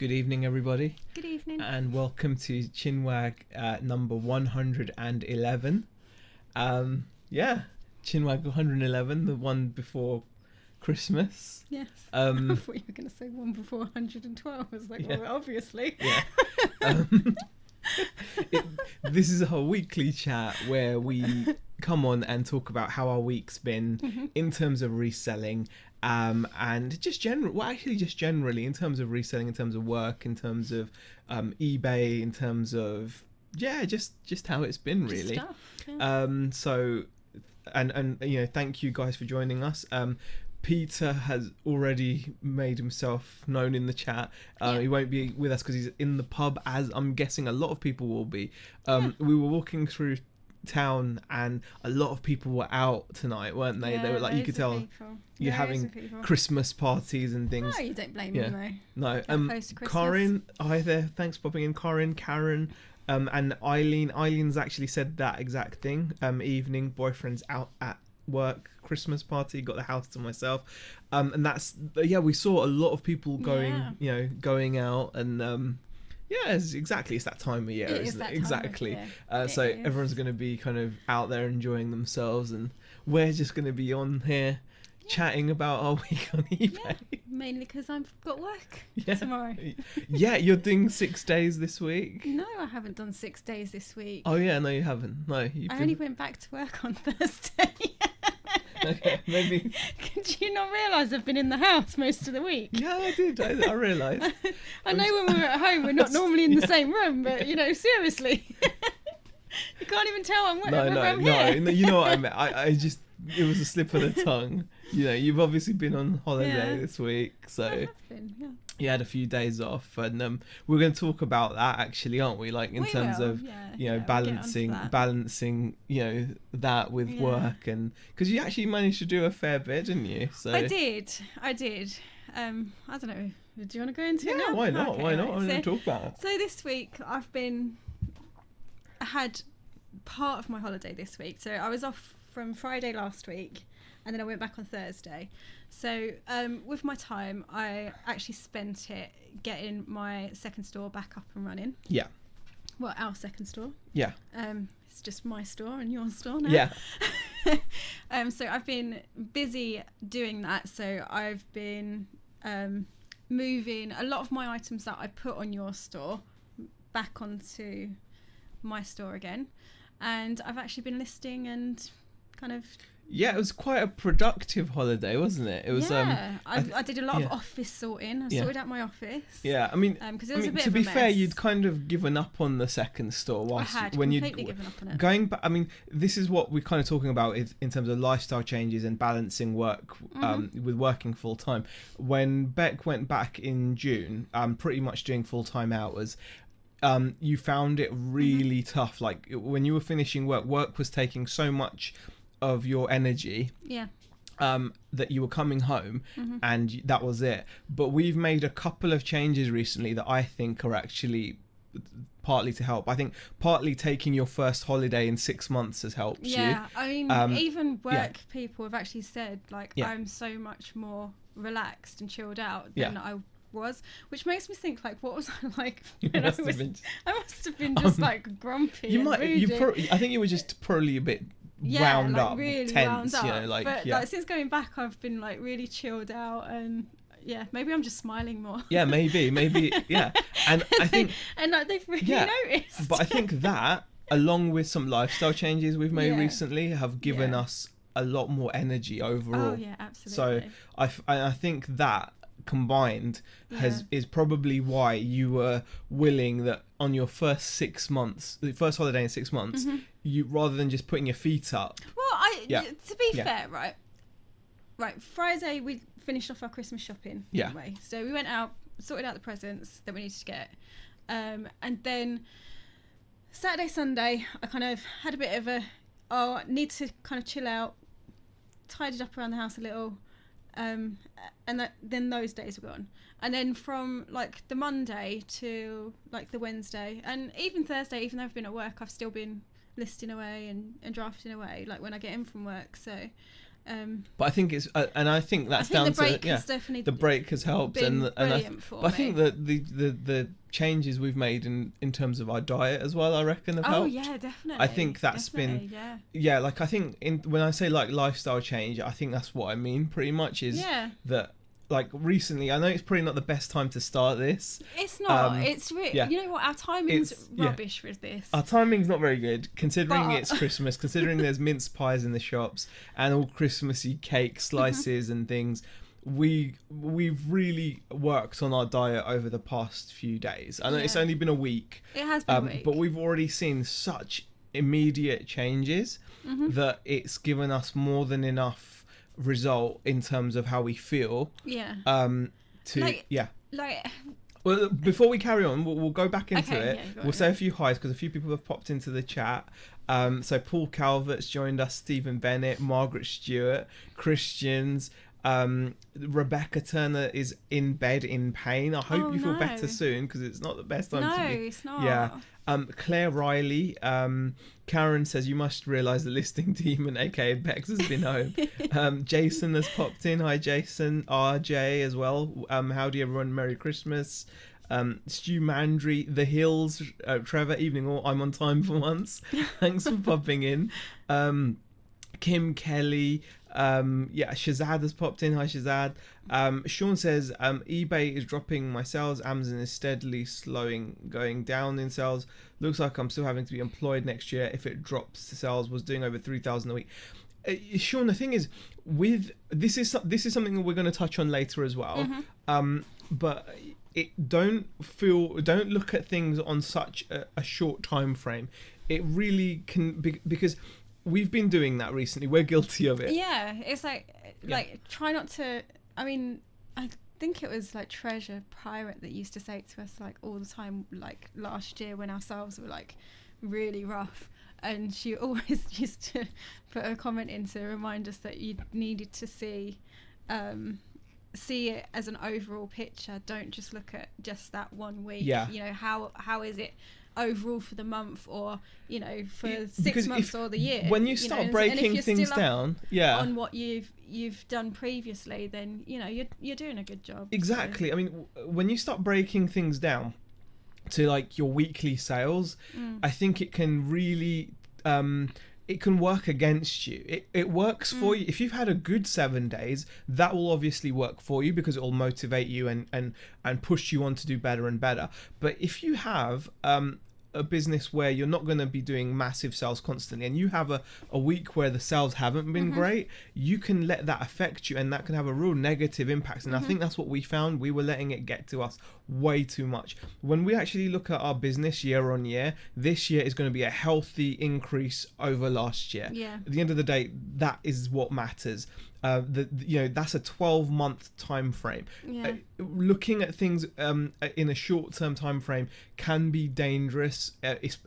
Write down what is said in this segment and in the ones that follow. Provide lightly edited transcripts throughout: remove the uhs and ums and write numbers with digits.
Good evening, everybody. Good evening. And welcome to Chinwag number 111. Chinwag 111, the one before Christmas. Yes. I thought you were going to say one before 112. I was like, Yeah. well, obviously. Yeah. This is a weekly chat where we come on and talk about how our week's been in terms of reselling, and just generally in terms of reselling, in terms of work, in terms of eBay, in terms of just how it's been really. Just stuff, yeah. And thank you guys for joining us. Peter has already made himself known in the chat. He won't be with us because he's in the pub, as I'm guessing a lot of people will be. We were walking through town and a lot of people were out tonight, weren't they? They were like, you could tell you're having Christmas parties and things. Oh, you don't blame them No. though. Corinne, hi there. Thanks for popping in. Corinne, Karen, and Eileen. Eileen's actually said that exact thing. Evening, boyfriend's out at work, Christmas party, got the house to myself, and that's we saw a lot of people going out, and it's that time of year, isn't it? Exactly. So everyone's going to be kind of out there enjoying themselves, and we're just going to be on here chatting about our week on eBay. Mainly because I've got work tomorrow. You're doing 6 days this week. No, I haven't done 6 days this week. Oh yeah, no you haven't. No, I only went back to work on Thursday. Okay, maybe. Did you not realise I've been in the house most of the week? Yeah, I did. I realised. I know when we're at home, we're not normally in the same room, but seriously, you can't even tell I'm here. No. You know what I meant. I just, it was a slip of the tongue. You've obviously been on holiday this week, so I have been, you had a few days off, and we're going to talk about that actually, aren't we? Like in terms of balancing that with work, and because you actually managed to do a fair bit, didn't you? So I did. I don't know. Do you want to go into it now? Why not? Okay, why not? right. I'm going to talk about it. So this week I had part of my holiday this week. So I was off from Friday last week, and then I went back on Thursday. So with my time, I actually spent it getting my second store back up and running. Yeah. Well, our second store. Yeah. It's just my store and your store now. Yeah. So I've been busy doing that. So I've been moving a lot of my items that I put on your store back onto my store again. And I've actually been listing and kind of... Yeah, it was quite a productive holiday, wasn't it? It was. I did a lot of office sorting. I sorted out my office. Yeah, I mean, because it was a bit to of a be mess. fair, you'd kind of given up on the second store. Whilst I had when completely given up on it. Going back, I mean, this is what we're kind of talking about in terms of lifestyle changes and balancing work with working full time. When Beck went back in June, pretty much doing full time hours. You found it really tough. Like when you were finishing work was taking so much of your energy that you were coming home and that was it. But we've made a couple of changes recently that I think are actually partly to help. I think partly taking your first holiday in 6 months has helped you. I mean, even work people have actually said I'm so much more relaxed and chilled out than I was, which makes me think what was I like when I must have been just grumpy. I think you were just probably a bit wound up, really tense, wound up. But since going back I've been really chilled out, and maybe I'm just smiling more. maybe and I think they've really noticed. But I think that, along with some lifestyle changes we've made recently, have given us a lot more energy overall. Oh yeah, absolutely. So I think that combined is probably why you were willing that on your first 6 months, the first holiday in 6 months, you, rather than just putting your feet up. Well, to be fair, right, Friday we finished off our Christmas shopping anyway. So we went out, sorted out the presents that we needed to get, and then Saturday, Sunday, I kind of had a bit of need to kind of chill out, tidied up around the house a little. And then those days were gone, and then from the Monday to the Wednesday and even Thursday, even though I've been at work, I've still been listing away and drafting away when I get in from work. So But I think it's and I think that's down to the break has helped, and I think that the changes we've made in terms of our diet as well, I reckon, have helped. Yeah, definitely. I think that's been like, I think when I say like lifestyle change, I think that's what I mean pretty much, is that like recently, I know it's probably not the best time to start this. It's not. It's really, you know what, our timing's rubbish with this. Our timing's not very good, considering it's Christmas, considering there's mince pies in the shops and all Christmassy cake slices and things. We've really worked on our diet over the past few days. I know it's only been a week. It has been a week. But we've already seen such immediate changes that it's given us more than enough result in terms of how we feel. Well, before we carry on, we'll go back into it. We'll say a few highs because a few people have popped into the chat. So Paul Calvert's joined us, Stephen Bennett, Margaret Stewart, Christians. Rebecca Turner is in bed in pain. I hope you feel better soon, because it's not the best time to be. No, it's not. Claire Riley, Karen says you must realise the listing demon, aka Bex, has been home. Jason has popped in. Hi Jason. RJ as well. Howdy everyone, Merry Christmas. Stu Mandry, The Hills, Trevor, evening all, I'm on time for once. Thanks for popping in. Kim Kelly, Shazad has popped in. Hi Shazad. Sean says eBay is dropping my sales, Amazon is steadily going down in sales. Looks like I'm still having to be employed next year if it drops to sales. Was doing over 3,000 a week. Sean, the thing is, with this is something that we're going to touch on later as well. But don't look at things on such a short time frame. It really can be, because we've been doing that recently. We're guilty of it. Yeah, it's like try not to. I mean, I think it was like Treasure Pirate that used to say it to us like all the time, like last year when our sales were like really rough, and she always used to put a comment in to remind us that you needed to see it as an overall picture. Don't just look at just that 1 week. You know, how is it overall for the month, or you know, for 6 months or the year. When you start breaking things down on what you've done previously, then you know you're doing a good job. Exactly. So. I mean, when you start breaking things down to like your weekly sales, I think it can really it can work against you. It works for you. If you've had a good 7 days, that will obviously work for you, because it will motivate you and push you on to do better and better. But if you have a business where you're not going to be doing massive sales constantly, and you have a week where the sales haven't been great, you can let that affect you, and that can have a real negative impact. And I think that's what we found. We were letting it get to us way too much. When we actually look at our business year on year, this year is going to be a healthy increase over last year. At the end of the day, that is what matters. That's a 12-month time frame. Looking at things in a short-term time frame can be dangerous,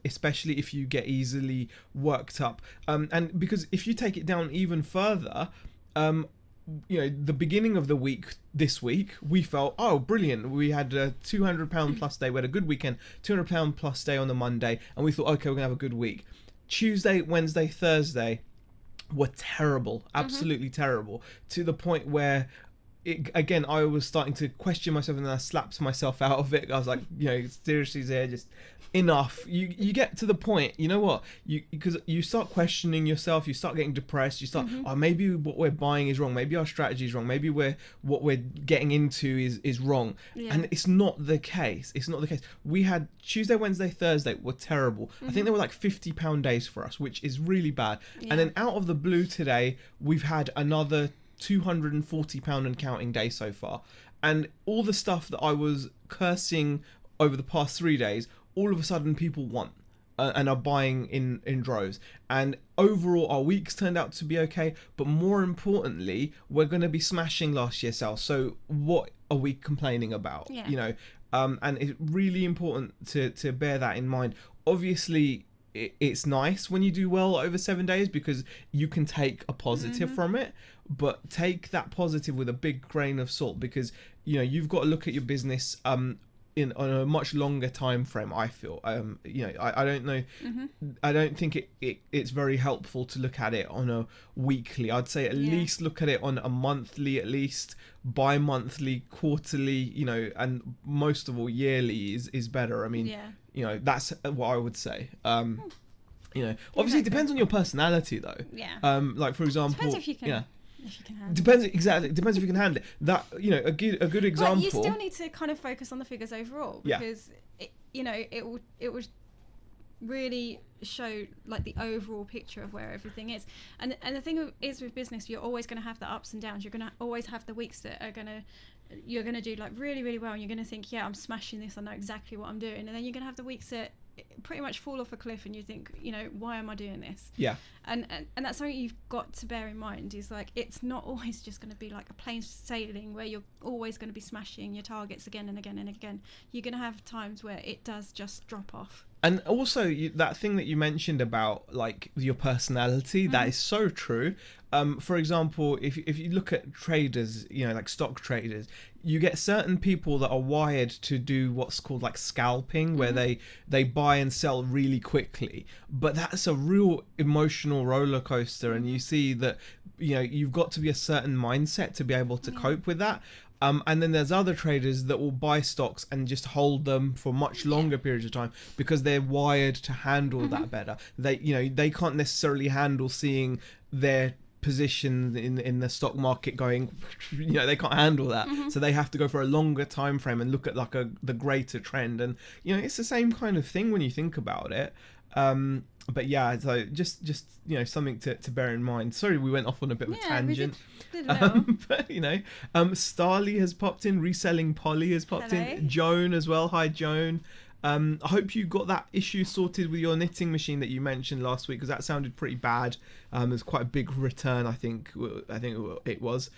especially if you get easily worked up. And because if you take it down even further, the beginning of the week, this week, we felt, oh, brilliant. We had a £200 plus day. We had a good weekend, £200 plus day on the Monday, and we thought, okay, we're gonna have a good week. Tuesday, Wednesday, Thursday were terrible, absolutely terrible, to the point where I was starting to question myself, and then I slapped myself out of it. I was like, seriously, Zia, just enough. You get to the point, you know what, because you start questioning yourself, you start getting depressed, you start, maybe what we're buying is wrong, maybe our strategy is wrong, maybe what we're getting into is wrong. And it's not the case. We had Tuesday, Wednesday, Thursday were terrible. I think they were like £50 days for us, which is really bad. And then out of the blue today, we've had another £240 and counting day so far, and all the stuff that I was cursing over the past 3 days, all of a sudden people want and are buying in droves. And overall our weeks turned out to be okay, but more importantly, we're going to be smashing last year's sales. So what are we complaining about? And it's really important to bear that in mind. Obviously it's nice when you do well over 7 days, because you can take a positive from it, but take that positive with a big grain of salt, because you've got to look at your business on a much longer time frame. I feel I don't know. I don't think it's very helpful to look at it on a weekly. I'd say at least look at it on a monthly, at least bi-monthly, quarterly, and most of all yearly is better. I mean, that's what I would say. Obviously it depends on your personality though. Like for example, depends if you can handle depends if you can handle it. That a good example. But you still need to kind of focus on the figures overall, because it will really show like the overall picture of where everything is. And the thing is with business, you're always going to have the ups and downs. You're going to always have the weeks that you're going to do like really, really well, and you're going to think, I'm smashing this, I know exactly what I'm doing. And then you're going to have the weeks that pretty much fall off a cliff and you think, why am I doing this? And that's something you've got to bear in mind, is like, it's not always just going to be like a plain sailing where you're always going to be smashing your targets again and again and again. You're going to have times where it does just drop off. And also that thing that you mentioned about like your personality, that is so true. For example, if you look at traders, like stock traders, you get certain people that are wired to do what's called like scalping, where they buy and sell really quickly. But that's a real emotional roller coaster, and you see that you've got to be a certain mindset to be able to cope with that. And then there's other traders that will buy stocks and just hold them for much longer periods of time because they're wired to handle that better. They can't necessarily handle seeing their position in the stock market going, they can't handle that. So they have to go for a longer time frame and look at like the greater trend. And it's the same kind of thing when you think about it. But yeah, so just something to bear in mind. Sorry, we went off on a bit of a tangent. But Starly has popped in, reselling Polly has popped in, Joan as well. Hi Joan. I hope you got that issue sorted with your knitting machine that you mentioned last week, because that sounded pretty bad. It was quite a big return, I think it was.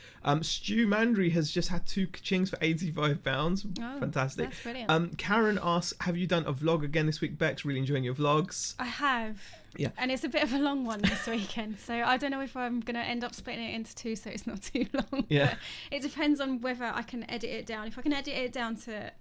Stu Mandry has just had 2 chings for £85. Oh, fantastic. That's brilliant. Karen asks, have you done a vlog again this week, Bex? Really enjoying your vlogs. I have. Yeah. And it's a bit of a long one this weekend, so I don't know if I'm going to end up splitting it into 2 so it's not too long. Yeah. But it depends on whether I can edit it down. If I can edit it down to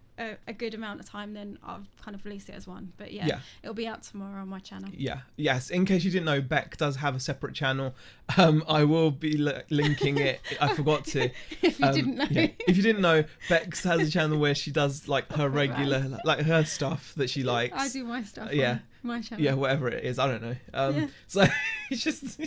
a good amount of time, then I'll kind of release it as one. But it'll be out tomorrow on my channel. Yes, in case you didn't know, Beck does have a separate channel. I will be linking it. I forgot to. If you didn't know. If you didn't know, Bex has a channel where she does like her regular, like her stuff that she likes. I do my stuff on my channel. Yeah, whatever it is, I don't know. So it's just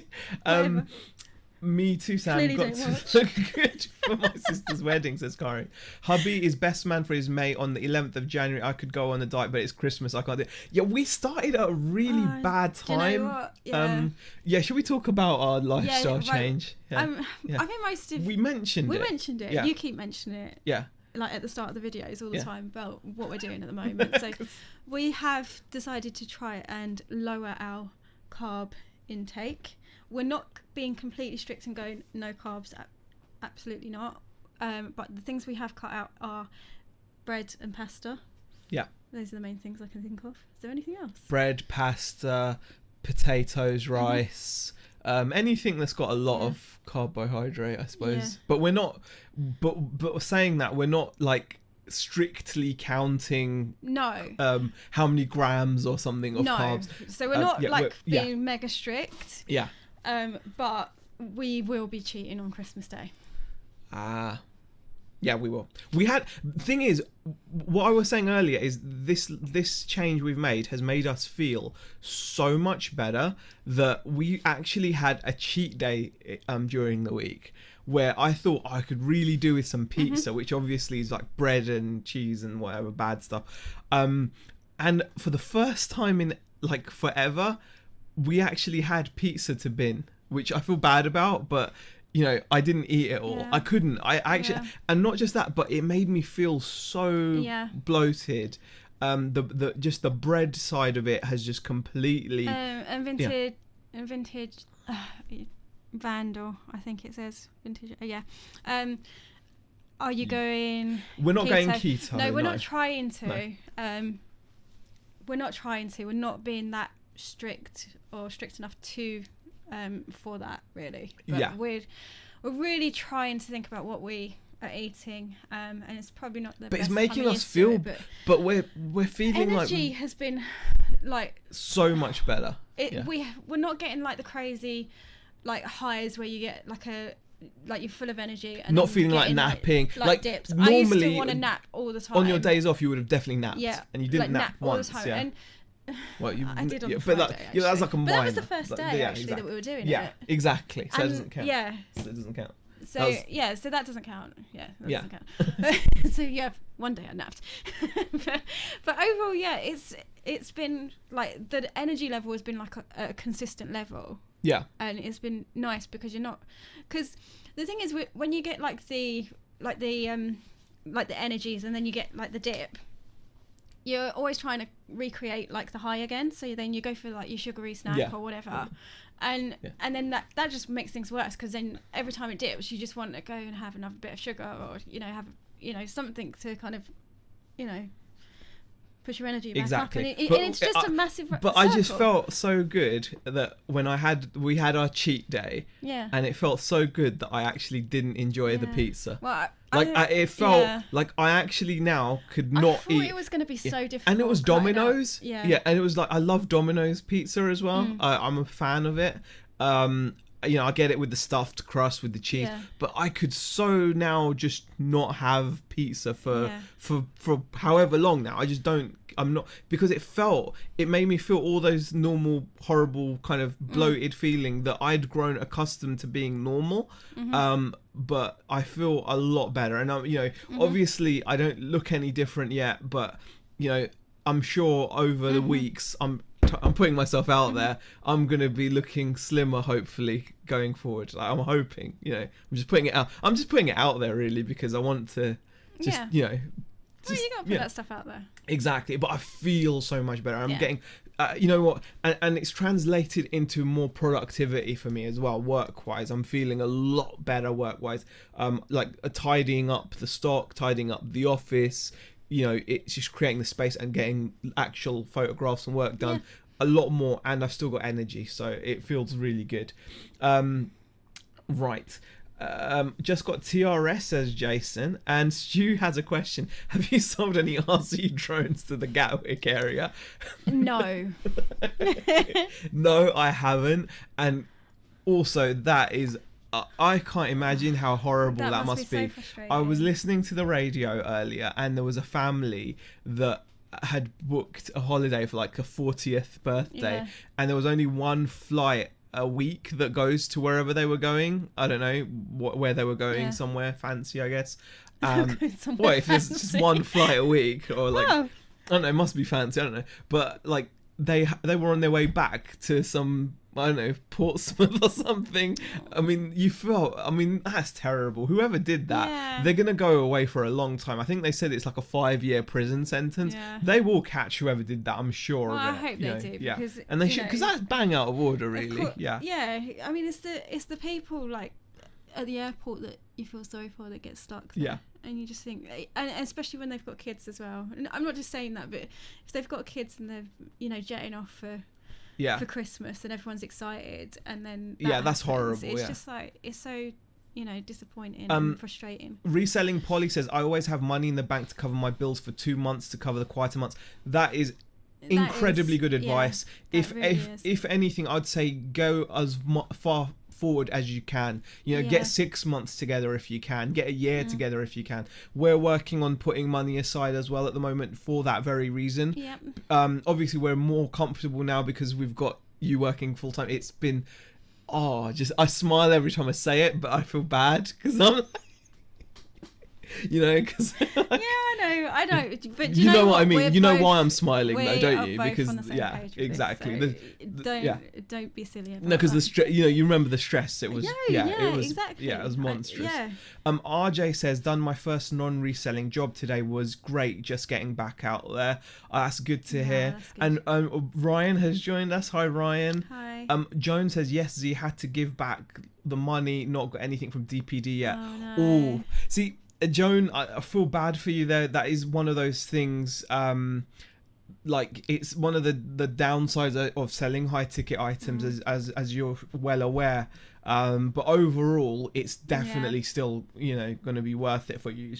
me too, Sam. Clearly got to look good for my sister's wedding, says Kari. Hubby is best man for his mate on the 11th of January. I could go on a diet, but it's Christmas. I can't do it. Yeah, we started at a really bad time. Do you know what? Should we talk about our lifestyle change? I think most of... We mentioned it. Yeah. You keep mentioning it. Yeah. Like at the start of the videos all the time about what we're doing at the moment. So we have decided to try and lower our carb intake. We're not being completely strict and going no carbs, absolutely not. But the things we have cut out are bread and pasta. Yeah. Those are the main things I can think of. Is there anything else? Bread, pasta, potatoes, rice, anything that's got a lot of carbohydrate, I suppose. Yeah. But we're not, but saying that, we're not like strictly counting how many grams or something of carbs. So we're not being mega strict. Yeah. But we will be cheating on Christmas Day. Yeah, we will. Thing is, what I was saying earlier is this change we've made has made us feel so much better that we actually had a cheat day during the week where I thought I could really do with some pizza, which obviously is like bread and cheese and whatever bad stuff. And for the first time in like forever, we actually had pizza to bin, which I feel bad about, but I didn't eat it all. I couldn't. I actually, and not just that, but it made me feel so bloated. The just the bread side of it has just completely. And vintage Vandal, I think it says vintage. Are you going? We're not going keto. No, we're not trying to. No. We're not trying to. We're not being that strict or strict enough to for that really. But we're really trying to think about what we at eating, and it's probably not the but best it's making time of us year feel, but we're feeling energy like has been like so much better. We're not getting like the crazy like highs where you get like you're full of energy and not feeling like napping, like dips. Normally, I used to want to nap all the time. On your days off, you would have definitely napped, and you didn't nap once. all the time. And well, I did on Friday, but that's like a minor. But that was the first day actually that we were doing it. Exactly. So and, it doesn't count. Yeah. So it doesn't count. So so that doesn't count. Doesn't count. So one day I napped. but overall, it's been like the energy level has been like a consistent level. Yeah. And it's been nice because because the thing is when you get like the energies and then you get like the dip, you're always trying to recreate like the high again. So then you go for like your sugary snack or whatever. And then that just makes things worse because then every time it dips, you just want to go and have another bit of sugar or have something to kind of push your energy back up. And it's just a massive But circle. I just felt so good that when we had our cheat day, and it felt so good that I actually didn't enjoy the pizza. Well, it felt like I actually now could not eat. It was going to be so difficult. And it was Domino's. Yeah. And it was like I love Domino's pizza as well. I'm a fan of it. I get it with the stuffed crust with the cheese, but I could so now just not have pizza for however long now. I just don't. I'm not, because it made me feel all those normal horrible kind of bloated feeling that I'd grown accustomed to being normal. But I feel a lot better, and obviously I don't look any different yet, but I'm sure over the weeks I'm putting myself out there. I'm gonna be looking slimmer, hopefully, going forward. Like, I'm hoping. I'm just putting it out. I'm just putting it out there, really, because I want to just well, you gotta put that stuff out there. Exactly, but I feel so much better. I'm getting, you know what, and it's translated into more productivity for me as well, work-wise. I'm feeling a lot better work-wise. Like tidying up the stock, tidying up the office. It's just creating the space and getting actual photographs and work done a lot more, and I've still got energy, so it feels really good. Right. Just got TRS, says Jason, and Stu has a question. Have you sold any RC drones to the Gatwick area? No. No, I haven't. And also, that is... I can't imagine how horrible that must be. So I was listening to the radio earlier, and there was a family that had booked a holiday for like a 40th birthday, and there was only one flight a week that goes to wherever they were going. I don't know where they were going, somewhere fancy, I guess. What if there's just one flight a week, or like I don't know, it must be fancy, I don't know. But like they were on their way back to some, I don't know, Portsmouth or something. I mean, that's terrible. Whoever did that, they're going to go away for a long time. I think they said it's like a 5-year prison sentence. They will catch whoever did that, I'm sure of it. I hope they do. Because, and they should, because that's bang out of order, really. Yeah, I mean, it's the people like at the airport that you feel sorry for that get stuck there. And you just think, and especially when they've got kids as well. And I'm not just saying that, but if they've got kids and they're jetting off for Christmas and everyone's excited, and then that's happens, horrible. It's just like, it's so disappointing and frustrating. Reselling Polly says, I always have money in the bank to cover my bills for 2 months to cover the quieter months. That is incredibly good advice. If anything, I'd say go as far forward as you can. Get 6 months together if you can, get a year together if you can. We're working on putting money aside as well at the moment for that very reason. Obviously we're more comfortable now because we've got you working full time. It's been I smile every time I say it, but I feel bad because I'm because I know, but you know what I mean. You know why I'm smiling though, don't you? Because exactly. Don't be silly about no, because the stress. You remember the stress. It was it was exactly. It was monstrous. RJ says, done my first non-reselling job today, was great. Just getting back out there. That's good to hear. Good. And Ryan has joined us. Hi, Ryan. Hi. Joan says, yes, Z had to give back the money. Not got anything from DPD yet. Oh no. See, Joan, I feel bad for you there. That is one of those things like it's one of the downsides of selling high ticket items, as you're well aware. But overall, it's definitely still, you know, going to be worth it for you.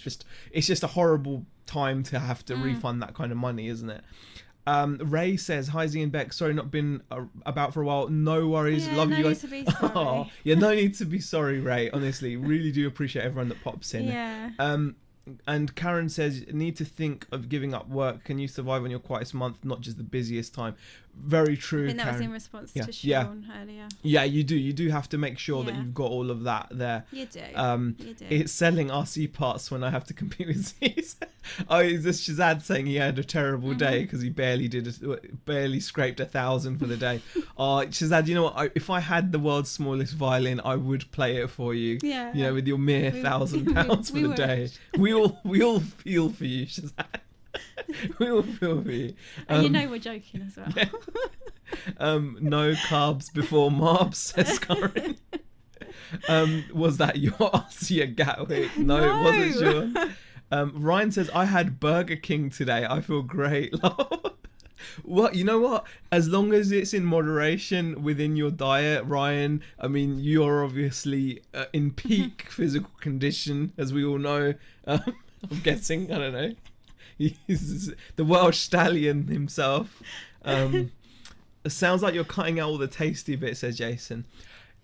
It's just a horrible time to have to refund that kind of money, isn't it? Ray says, hi Z and Beck, sorry not been about for a while. No worries, love you guys. No need to be sorry. Oh, yeah, no need to be sorry, Ray, honestly. Really do appreciate everyone that pops in. And Karen says, need to think of giving up work. Can you survive on your quietest month, not just the busiest time? Very true, And that Karen. was in response to Sean earlier. Yeah, you do have to make sure that you've got all of that there. You do. It's selling RC parts when I have to compete with C's. Oh, is this Shazad saying he had a terrible day because he barely scraped 1,000 for the day? Oh, Shazad, you know what? If I had the world's smallest violin, I would play it for you. Yeah. You know, with your mere £1,000 for the day. We all feel for you, Shazad. We all feel for you. And you know we're joking as well. Yeah. No carbs before Marbs, says Karen. Was that your RC Gatwick? No, it wasn't sure. Ryan says, I had Burger King today. I feel great. What, you know what? As long as it's in moderation within your diet, Ryan, I mean, you're obviously in peak physical condition, as we all know. I'm guessing, I don't know. He's the Welsh stallion himself. It sounds like you're cutting out all the tasty bits, says Jason.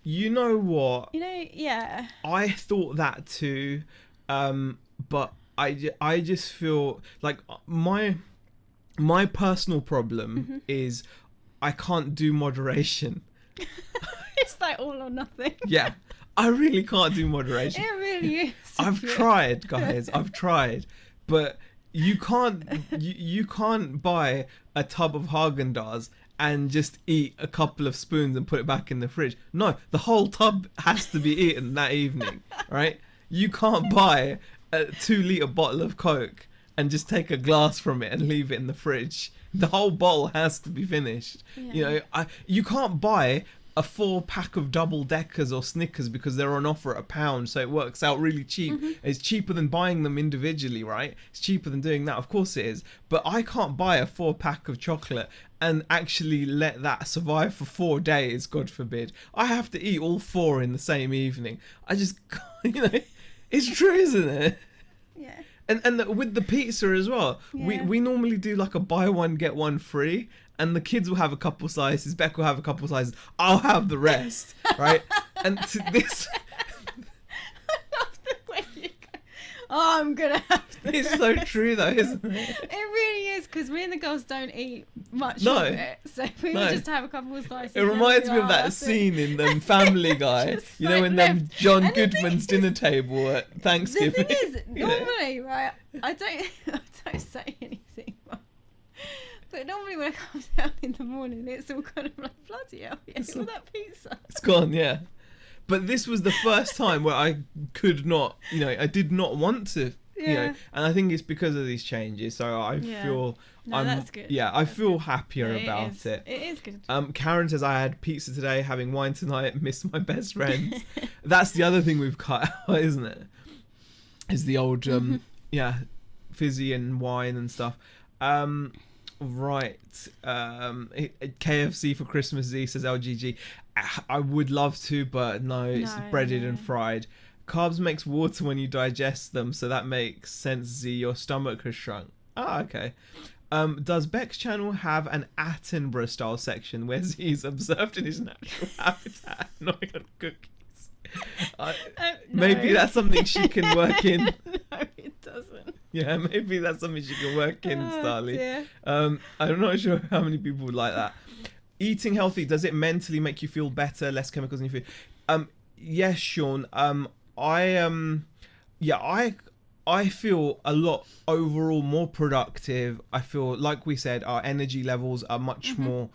You know what? I thought that too, but I just feel like my personal problem is I can't do moderation. It's like all or nothing. Yeah, I really can't do moderation. It really is. I've tried, guys. I've tried, but you can't buy a tub of Haagen-Dazs and just eat a couple of spoons and put it back in the fridge. No, the whole tub has to be eaten that evening, right? You can't buy a 2-litre bottle of Coke and just take a glass from it and leave it in the fridge. The whole bowl has to be finished. Yeah. You know, you can't buy a 4-pack of double deckers or Snickers because they're on offer at £1, so it works out really cheap. It's cheaper than buying them individually, right? It's cheaper than doing that, of course it is. But I can't buy a 4-pack of chocolate and actually let that survive for 4 days, God forbid. I have to eat all 4 in the same evening. I just can't, you know, it's true, isn't it? Yeah. And with the pizza as well, we normally do like a buy one get one free, and the kids will have a couple slices, Beck will have a couple slices, I'll have the rest, right? And this, I love the way you go, oh, I'm gonna have this. It's so true though, isn't it? It really is, because me and the girls don't eat much of it, so we would just have a couple of slices. It reminds me of that scene in Family Guy, you know, when them John Goodman's dinner table at Thanksgiving. The thing is, normally, right, I don't say anything, but normally when I come down in the morning, it's all kind of like, bloody hell, all that pizza. It's gone, yeah. But this was the first time where I could not, you know, I did not want to, you know, and I think it's because of these changes. So I feel, that's good. Yeah, I feel happier about it. It is good. Karen says, I had pizza today, having wine tonight, missed my best friends. That's the other thing we've cut out, isn't it? Is the old, fizzy and wine and stuff. Right. KFC for Christmas Eve, says LGG. I would love to, but no, it's breaded and fried. Carbs makes water when you digest them, so that makes sense, Z. Your stomach has shrunk. Ah, okay. Does Beck's channel have an Attenborough style section where Z is observed in his natural habitat, gnawing on cookies? Maybe that's something she can work in. No, it doesn't. Yeah, maybe that's something she can work in, Starly. I'm not sure how many people would like that. Eating healthy, does it mentally make you feel better, less chemicals in your food? Yes, Sean. I feel a lot overall more productive. I feel, like we said, our energy levels are much more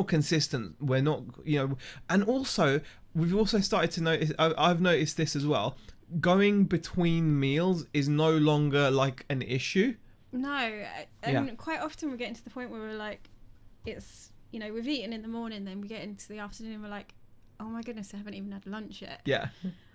consistent. We're not, you know, and also we've also started to notice, I've noticed this as well, going between meals is no longer like an issue. No, and quite often we're getting to the point where we're like, it's, you know, we've eaten in the morning, then we get into the afternoon and we're like, oh my goodness, I haven't even had lunch yet. Yeah.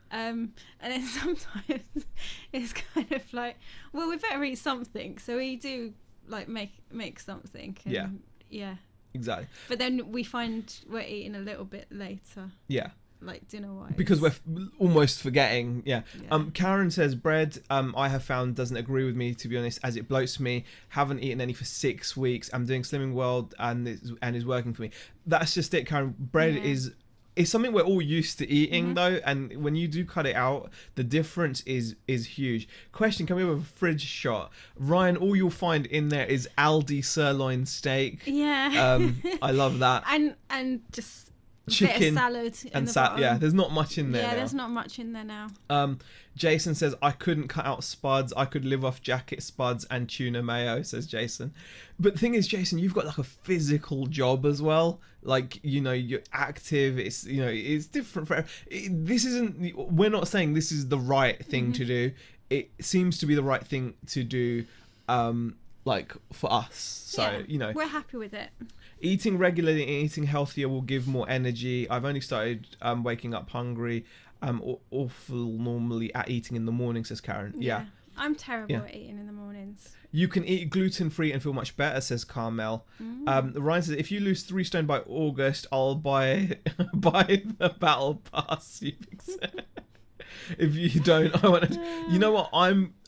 And then sometimes it's kind of like, well, we better eat something. So we do like make something. And, yeah. Exactly. But then we find we're eating a little bit later. Yeah. Like dinner-wise. Because we're almost forgetting. Yeah. Karen says bread. I have found doesn't agree with me, to be honest, as it bloats me. Haven't eaten any for 6 weeks. I'm doing Slimming World and is working for me. That's just it, Karen. Bread is something we're all used to eating though, and when you do cut it out, the difference is huge. Question: can we have a fridge shot? Ryan, all you'll find in there is Aldi sirloin steak. Yeah. I love that. And just chicken bit of salad and yeah, there's not much in there. Yeah, now. There's not much in there now. Jason says I couldn't cut out spuds. I could live off jacket spuds and tuna mayo, says Jason. But the thing is, Jason, you've got like a physical job as well. Like, you know, you're active. It's, you know, it's different for this isn't, we're not saying this is the right thing to do. It seems to be the right thing to do like for us. So, you know, we're happy with it. Eating regularly and eating healthier will give more energy. I've only started waking up hungry. Awful normally at eating in the morning, says Karen. Yeah. I'm terrible at eating in the mornings. You can eat gluten-free and feel much better, says Carmel. Ryan says, if you lose 3 stone by August, I'll buy the battle pass. If you don't, I want to. You know what?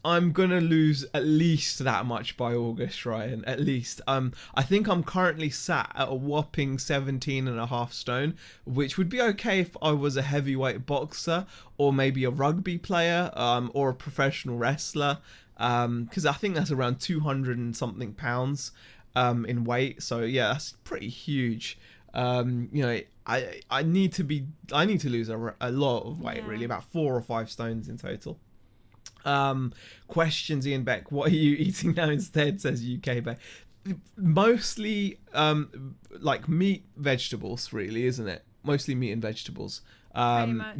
I'm gonna lose at least that much by August, Ryan. At least. I think I'm currently sat at a whopping 17.5 stone, which would be okay if I was a heavyweight boxer or maybe a rugby player, or a professional wrestler. Because I think that's around 200 and something pounds, in weight. So yeah, that's pretty huge. You know, I need to lose a lot of weight, really, about 4 or 5 stones in total. Questions, Ian Beck, what are you eating now instead, says UK Beck. Mostly like meat, vegetables, really, isn't it? Mostly meat and vegetables. Pretty much.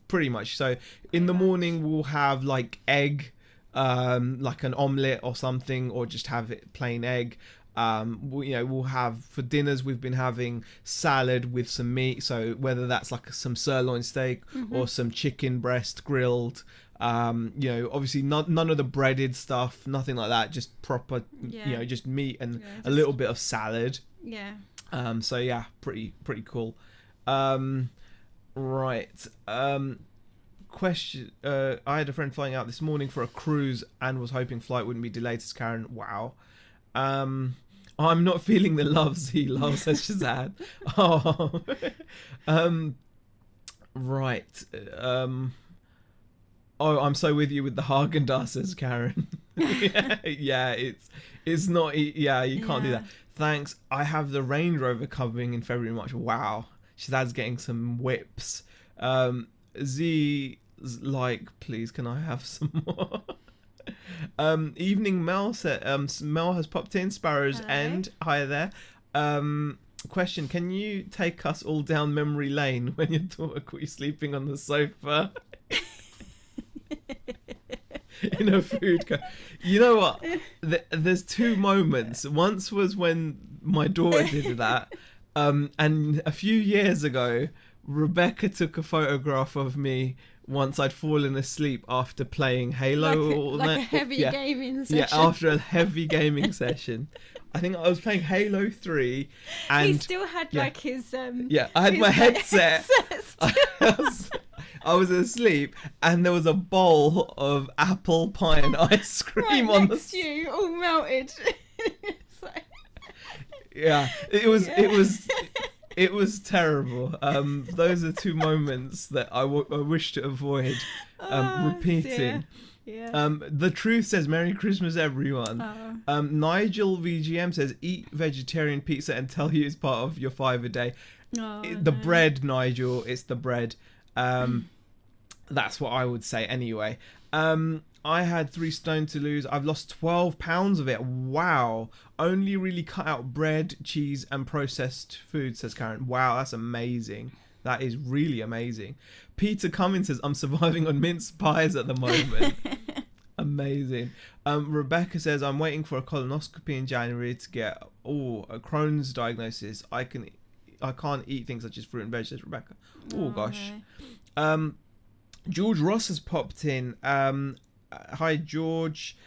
Pretty much. So in the morning we'll have like egg, like an omelette or something, or just have it plain egg. We'll have for dinners, we've been having salad with some meat, so whether that's like some sirloin steak or some chicken breast grilled, obviously none of the breaded stuff, nothing like that, just proper, just meat and a little bit of salad. So yeah, pretty cool. Right. Question, I had a friend flying out this morning for a cruise and was hoping flight wouldn't be delayed, says Karen. Wow. I'm not feeling the love, Z love, says Shazad. Right. I'm so with you with the Haagen-Dazs, says Karen. It's not. You can't do that. Thanks. I have the Range Rover coming in February, March. Wow. Shazad's getting some whips. Z's like, please, can I have some more? Evening Mel said, Mel has popped in, Sparrow's End. Hi there. Question, can you take us all down memory lane when your daughter caught you sleeping on the sofa in a food court? You know what? There's 2 moments. Once was when my daughter did that, and a few years ago, Rebecca took a photograph of me once I'd fallen asleep after playing Halo. Like a heavy gaming session. Yeah, after a heavy gaming session. I think I was playing Halo 3 and... He still had like his... I had my headset. I was asleep and there was a bowl of apple pie and ice cream on the... you, all melted. It was terrible. Those are 2 moments that I wish to avoid repeating. The Truth says, Merry Christmas, everyone. Nigel VGM says, eat vegetarian pizza and tell you it's part of your 5 a day. Bread, Nigel, it's the bread. That's what I would say anyway. I had 3 stone to lose. I've lost 12 pounds of it. Wow. Only really cut out bread, cheese, and processed food, says Karen. Wow, that's amazing. That is really amazing. Peter Cummins says, I'm surviving on mince pies at the moment. Amazing. Rebecca says, I'm waiting for a colonoscopy in January to get a Crohn's diagnosis. I can't eat things such as fruit and veg, says Rebecca. Oh, gosh. George Ross has popped in. Hi, George.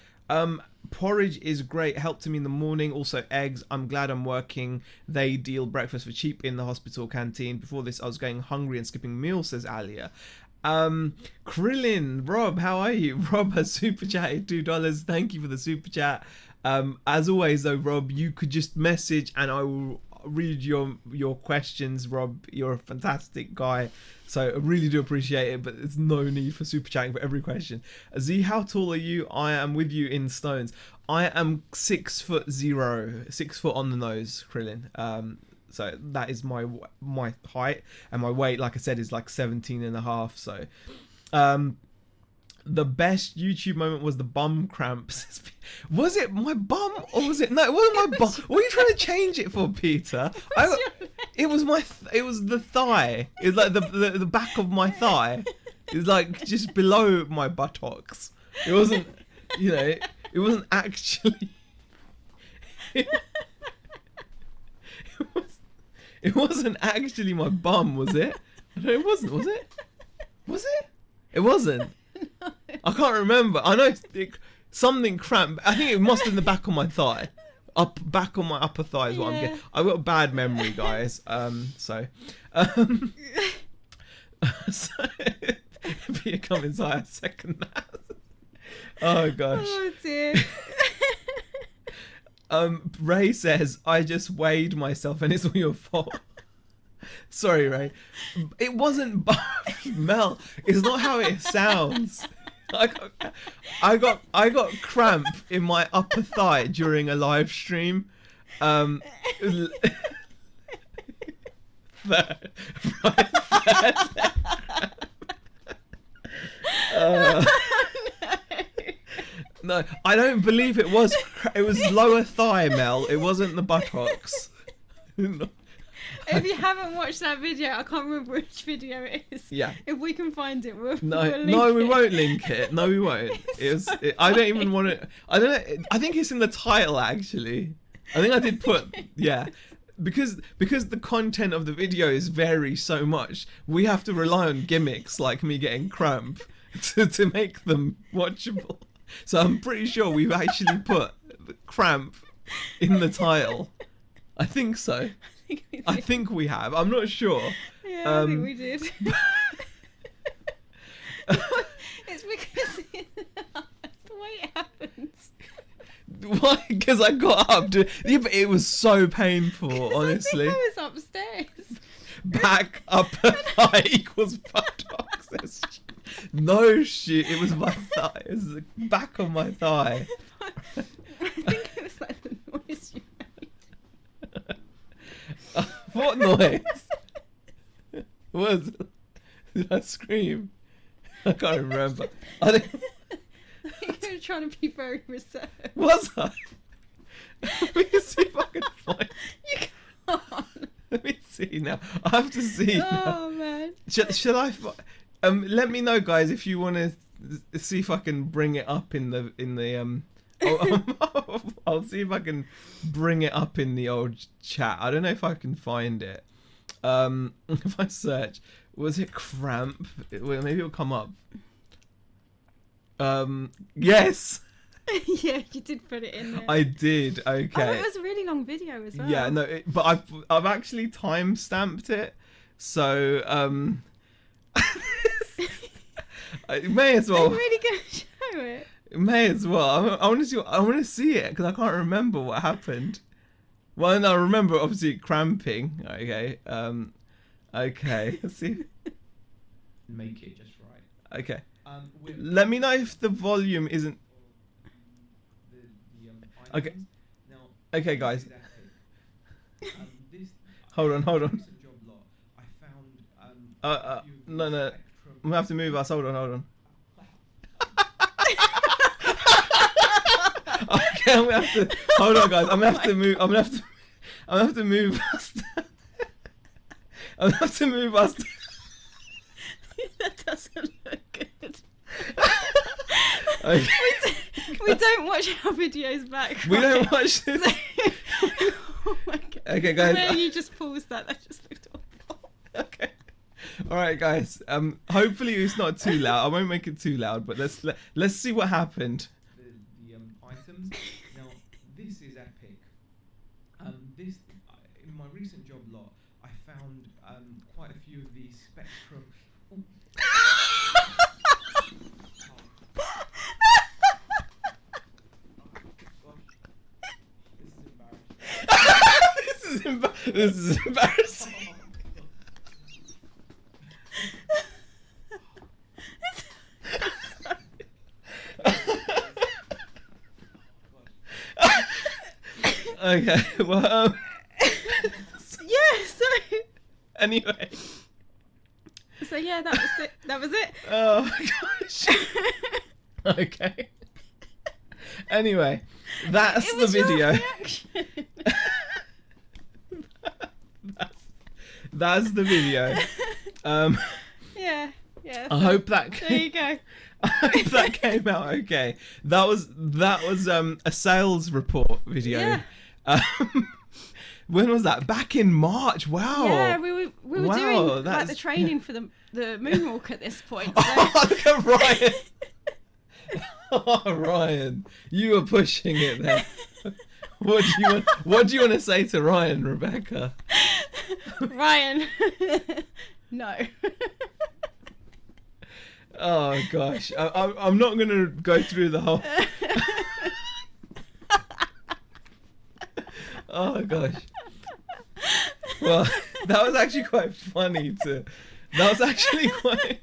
Porridge is great, helped me in the morning. Also eggs. I'm glad I'm working. They deal breakfast for cheap in the hospital canteen. Before this I was going hungry and skipping meals, says Alia. Krillin, Rob, how are you? Rob has super chatted $2. Thank you for the super chat. As always though, Rob, you could just message and I will read your questions. Rob, you're a fantastic guy, so I really do appreciate it, but there's no need for super chatting for every question. Z, how tall are you? I am with you in stones. I am 6'0", 6 foot on the nose, Krillin. So that is my height, and my weight, like I said, is like 17 and a half. So the best YouTube moment was the bum cramps. Was it my bum or was it? No, it wasn't my bum. What are you trying to change it for, Peter? It was the thigh. It was like the back of my thigh. It was like just below my buttocks. It wasn't, it wasn't actually. It wasn't actually my bum, was it? No, it wasn't. Was it? Was it? It wasn't. No. I can't remember. I know something cramped. I think it must have been the back of my thigh. Back on my upper thigh is what I'm getting. I've got a bad memory, guys. So Peter Cummins, I second that. Oh gosh. Oh dear. Ray says, I just weighed myself and it's all your fault. Sorry, Ray. It wasn't Mel. It's not how it sounds. I got cramp in my upper thigh during a live stream. No, I don't believe it was. It was lower thigh, Mel. It wasn't the buttocks. No. If you haven't watched that video, I can't remember which video it is. Yeah. If we can find it, we'll no, link we it. won't link it. No, we won't. I don't even want to. I don't know. I think it's in the title actually. I think I did put because the content of the videos vary so much. We have to rely on gimmicks like me getting cramp to make them watchable. So I'm pretty sure we've actually put the cramp in the title. I think so. I think we have. I'm not sure. Yeah, I think we did. It's because that's the way it happens. Why? Because I got up to... Yeah, but it was so painful, honestly. I think I was upstairs. Back, upper thigh equals buttocks. No shit, it was my thigh. It was the back of my thigh. I think it was like the noise you made. What noise? Did I scream? I can't remember. I think you were trying to be very reserved. Was I? Let me see if I can find. You can't. Let me see now. I have to see. Oh man. Shall I? Let me know, guys, if you want to see if I can bring it up in the I'll see if I can bring it up in the old chat. I don't know if I can find it. If I search, was it cramp? Well, maybe it'll come up. Yes. Yeah, you did put it in there. I did. Okay. Oh, it was a really long video as well. Yeah, no, but I've actually time stamped it, so I may as well. Are you really gonna show it? May as well. I want to see it because I can't remember what happened. Well, no, I remember obviously cramping. Okay. Okay. Let's see. Make it just right. Okay. Let me know if the volume isn't. Okay. Now, Okay, guys. this Hold on. job lot, I found No. I'm gonna have to move us. Hold on. Okay, I'm gonna have to. Hold on, guys. I'm gonna have to move. I'm gonna have to move us. I'm gonna have to move us. That doesn't look good. Okay. We don't watch our videos back. We right? don't watch this. Oh my god. Okay, guys. Where you just paused that just looked awful. Okay. All right, guys. Hopefully it's not too loud. I won't make it too loud, but let's see what happened. the Now, this is epic. This in my recent job lot, I found quite a few of these spectrum. This is embarrassing. Okay, well, yeah, so anyway. So yeah, that was it. That was it. Oh my gosh. Okay. Anyway, that's the video. That's the video. Yeah. I hope that. There you go. I hope that came out okay. That was a sales report video. Yeah. When was that? Back in March. Wow. Yeah, we were doing like the training for the moonwalk at this point. So. Oh, look at Ryan. Oh, Ryan, you were pushing it there. What do you want to say to Ryan, Rebecca? Ryan, no. Oh gosh, I'm not going to go through the whole. Oh gosh. Well, that was actually quite funny to. That was actually quite.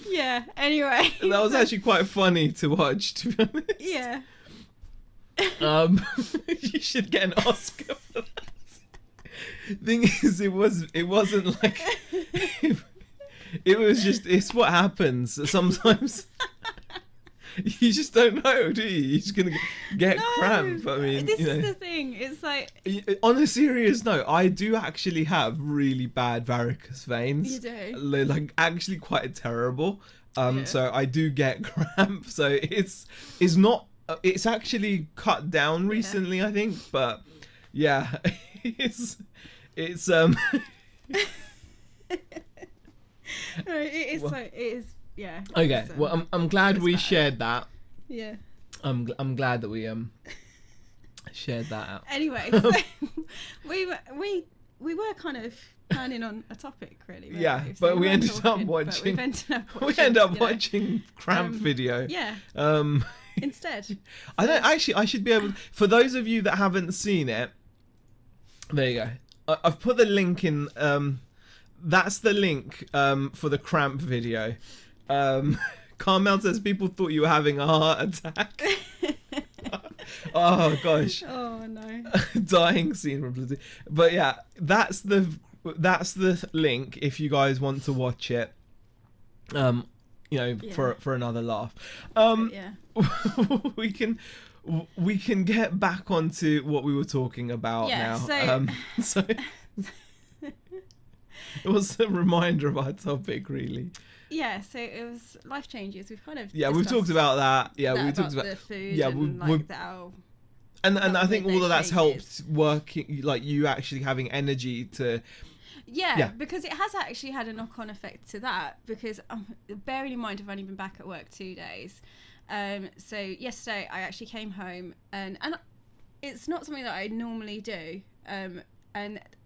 Yeah. Anyway. That was actually quite funny to watch, to be honest. Yeah. You should get an Oscar for that. Thing is, it wasn't like. It was just. It's what happens sometimes. You just don't know, do you? You're just gonna get cramp. I mean, this is the thing. It's like, on a serious note, I do actually have really bad varicose veins. You do? Like actually quite terrible. Yeah. So I do get cramp. So it's not. It's actually cut down recently, I think. But yeah, it's it is. Well, Like, it is. Yeah. Okay. Well, I'm glad we shared that. Yeah. I'm glad that we shared that out. Anyway, so we were kind of planning on a topic, really. Yeah, so but we weren't ended talking, up watching. We ended up watching Cramp video. Yeah. Instead. I don't actually. I should be able. For those of you that haven't seen it, there you go. I've put the link in. That's the link for the Cramp video. Carmel says people thought you were having a heart attack. Oh gosh. Oh no. Dying scene from Blizzard. But yeah, that's the link if you guys want to watch it. For another laugh. Yeah. we can get back onto what we were talking about now. So it was a reminder of our topic, really. Yeah, so it was life changes. We've kind of we've talked about that. Yeah, we talked about the food. Yeah, and and I think all of that's helped working, like you actually having energy to. Yeah, because it has actually had a knock-on effect to that. Because bearing in mind, I've only been back at work 2 days. So yesterday I actually came home and it's not something that I normally do. And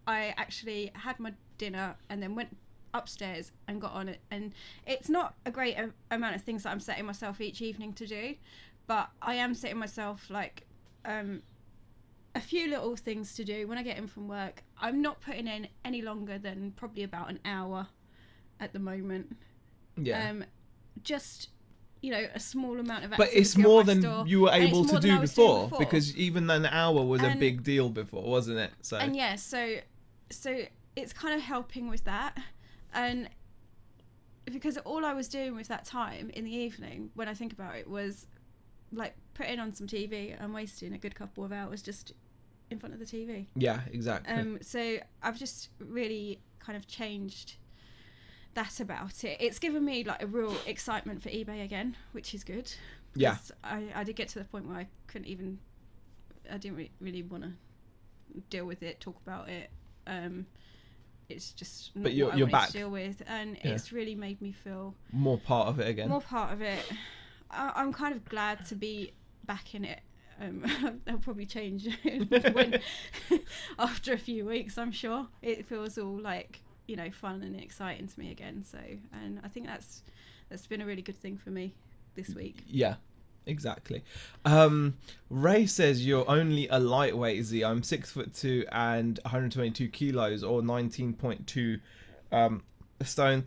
I actually had my dinner and then went upstairs and got on it, and it's not a great amount of things that I'm setting myself each evening to do, but I am setting myself like a few little things to do when I get in from work. I'm not putting in any longer than probably about an hour at the moment. Just a small amount of activity. But it's more than you were able to do before, because even an hour was a big deal before, wasn't it? So so it's kind of helping with that. And because all I was doing with that time in the evening, when I think about it, was like putting on some TV and wasting a good couple of hours just in front of the TV. Yeah, exactly. So I've just really kind of changed that about it. It's given me like a real excitement for eBay again, which is good. Yeah. I did get to the point where I didn't really want to deal with it, talk about it. It's just not what I wanted to deal with, and it's really made me feel more part of it again. I'm kind of glad to be back in it they'll probably change after a few weeks. I'm sure it feels all like, you know, fun and exciting to me again. So, and I think that's been a really good thing for me this week. Yeah, exactly. Ray says you're only a lightweight, Z. I'm 6'2" and 122 kilos, or 19.2 stone.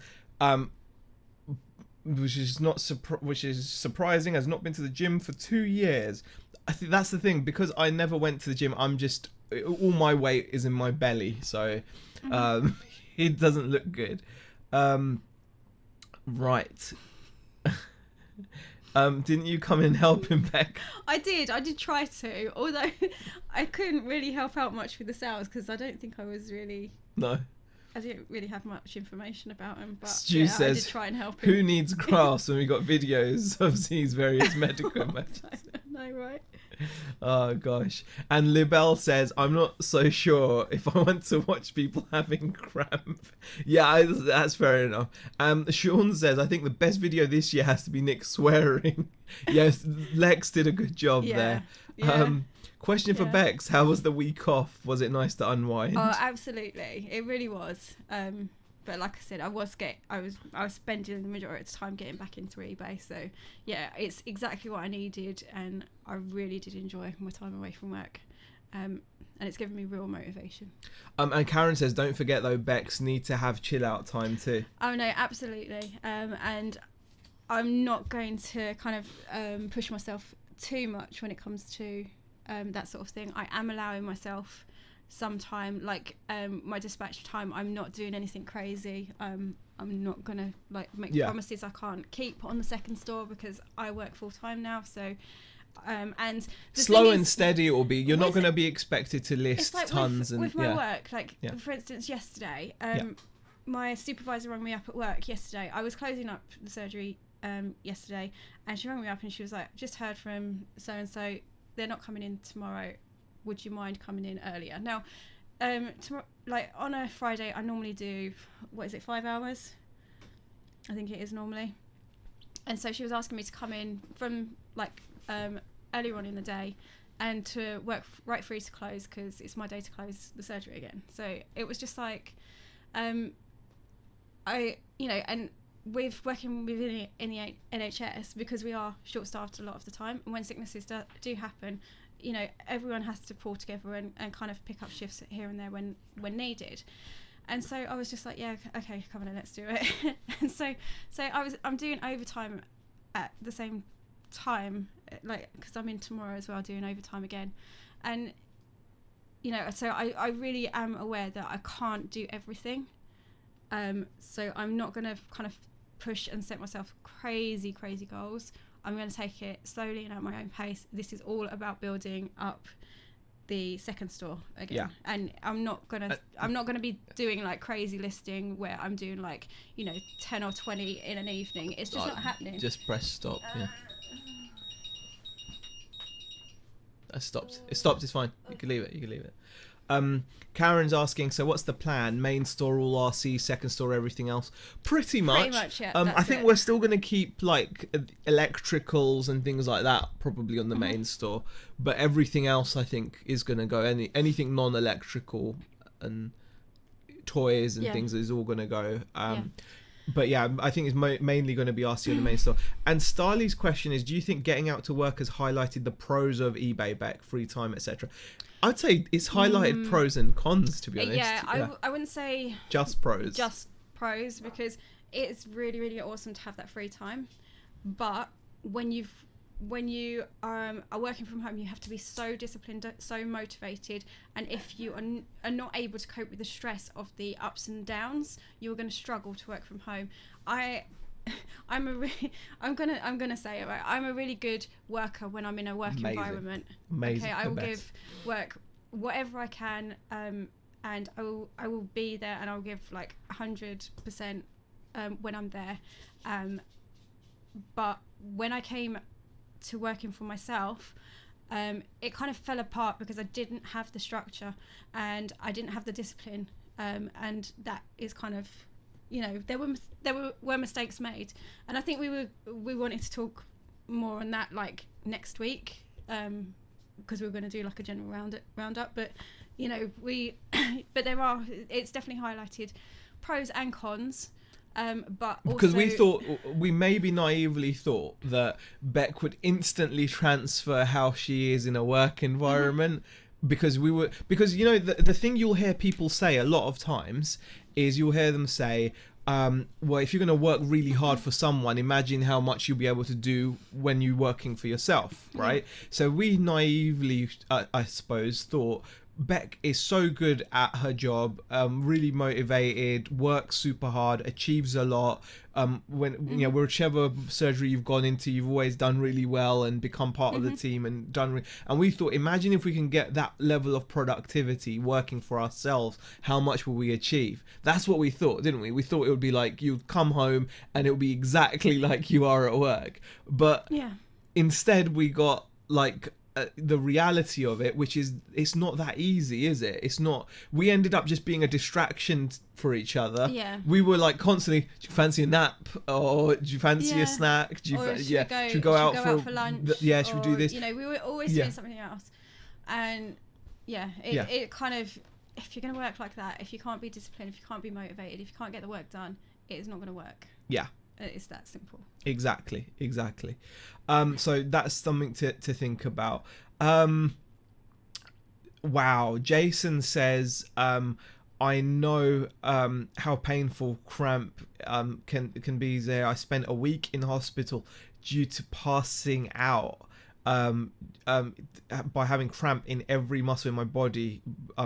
Which is surprising. Has not been to the gym for 2 years. I think that's the thing, because I never went to the gym. I'm just, all my weight is in my belly, so it doesn't look good. Right. Didn't you come and help him, Beck? I did try to, although I couldn't really help out much with the sales, because I don't think I didn't really have much information about him, but Stu says, I did try and help him. Who needs graphs when we got videos of Z's various medical methods? I know, right? Oh gosh. And Libel says, I'm not so sure if I want to watch people having cramp. Yeah, that's fair enough. Sean says, I think the best video this year has to be Nick swearing. Yes, Lex did a good job there. Yeah. Question for Bex, how was the week off? Was it nice to unwind? Oh, absolutely. It really was. But like I said, I was spending the majority of the time getting back into eBay. So yeah, it's exactly what I needed, and I really did enjoy my time away from work. And it's given me real motivation. And Karen says, don't forget though, Bex need to have chill out time too. Oh no, absolutely. And I'm not going to kind of push myself too much when it comes to that sort of thing. I am allowing myself some time, like my dispatch time. I'm not doing anything crazy. I'm not gonna like make promises I can't keep on the second store, because I work full time now. So and slow and steady it will be. You're not going to be expected to list like tons with my work. Like for instance, yesterday, my supervisor rang me up at work yesterday. I was closing up the surgery yesterday, and she rang me up and she was like, "Just heard from so and so. They're not coming in tomorrow. Would you mind coming in earlier?" Now, tomorrow, like on a Friday, I normally do 5 hours? I think it is normally. And so she was asking me to come in from like earlier on in the day, and to work right through to close, because it's my day to close the surgery again. So it was just like, and with working within in the NHS, because we are short-staffed a lot of the time, and when sicknesses do happen, you know, everyone has to pull together and kind of pick up shifts here and there when needed. And so I was just like, yeah, okay, come on, let's do it. And so I'm doing overtime at the same time, like, because I'm in tomorrow as well doing overtime again. And you know, so I really am aware that I can't do everything. So I'm not going to kind of push and set myself crazy goals. I'm going to take it slowly and at my own pace. This is all about building up the second store again. And I'm not going to be doing like crazy listing where I'm doing like, you know, 10 or 20 in an evening. It's just not happening. Just press stop. That stopped. It stopped. It's fine. You can leave it. Karen's asking, so what's the plan? Main store, all RC, second store, everything else? Pretty much, yeah. I think we're still going to keep like electricals and things like that probably on the main store, but everything else I think is going to go. Anything non-electrical and toys and things is all going to go. But yeah, I think it's mainly going to be RC on the main store. And Starley's question is, do you think getting out to work has highlighted the pros of eBay, Beck, free time, etc.? I'd say it's highlighted pros and cons, to be honest. I wouldn't say just pros. Just pros, because it's really, really awesome to have that free time. But when you are working from home, you have to be so disciplined, so motivated, and if you are not able to cope with the stress of the ups and downs, you're going to struggle to work from home. I'm gonna say it right. I'm a really good worker when I'm in a work environment. Amazing. Okay, I will give work whatever I can, and I will be there, and I'll give like 100% when I'm there. But when I came to working for myself, it kind of fell apart because I didn't have the structure and I didn't have the discipline, and that is kind of, you know, there were mistakes made, and I think we wanted to talk more on that like next week, because we were going to do like a general roundup, but you know, but it's definitely highlighted pros and cons. But also, because we maybe naively thought that Beck would instantly transfer how she is in a work environment, because you know, the thing you'll hear people say a lot of times is you'll hear them say, well, if you're going to work really hard for someone, imagine how much you'll be able to do when you're working for yourself, right? So we naively, I suppose, thought Beck is so good at her job, really motivated, works super hard, achieves a lot. When you know, whichever surgery you've gone into, you've always done really well and become part of the team and and we thought, imagine if we can get that level of productivity working for ourselves, how much will we achieve? That's what we thought, didn't we? We thought it would be like you'd come home and it would be exactly like you are at work. But instead we got like the reality of it, which is it's not that easy, is it? It's not. We ended up just being a distraction for each other. We were like constantly, do you fancy a nap, or do you fancy a snack, should we go out for lunch, should we do this? You know, we were always doing something else. And it kind of, if you're going to work like that, if you can't be disciplined, if you can't be motivated, if you can't get the work done, it is not going to work. It's that simple. Exactly. So that's something to think about. Wow. Jason says, I know how painful cramp can be there. I spent a week in hospital due to passing out by having cramp in every muscle in my body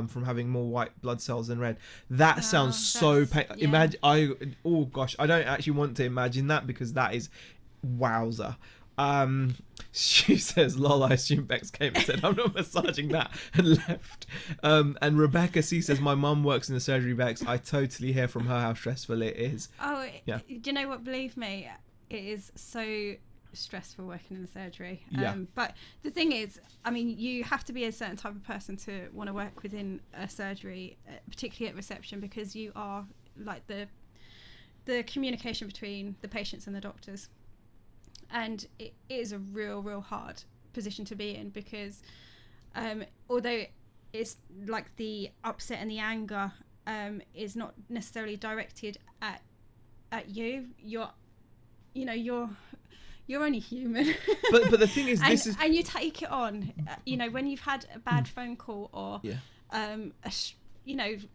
from having more white blood cells than red. That sounds so painful. Imagine, oh gosh, I don't actually want to imagine that, because that is wowzer. She says, lol, I assume Bex came and said, I'm not massaging that, and left. And Rebecca C says, my mum works in the surgery, Bex. I totally hear from her how stressful it is. Do you know what? Believe me, it is so stressful working in the surgery. But the thing is, I mean, you have to be a certain type of person to want to work within a surgery, particularly at reception, because you are like the communication between the patients and the doctors. And it is a real hard position to be in, because although it's like the upset and the anger is not necessarily directed at you, you're only human. but the thing is, and you take it on. You know, when you've had a bad phone call or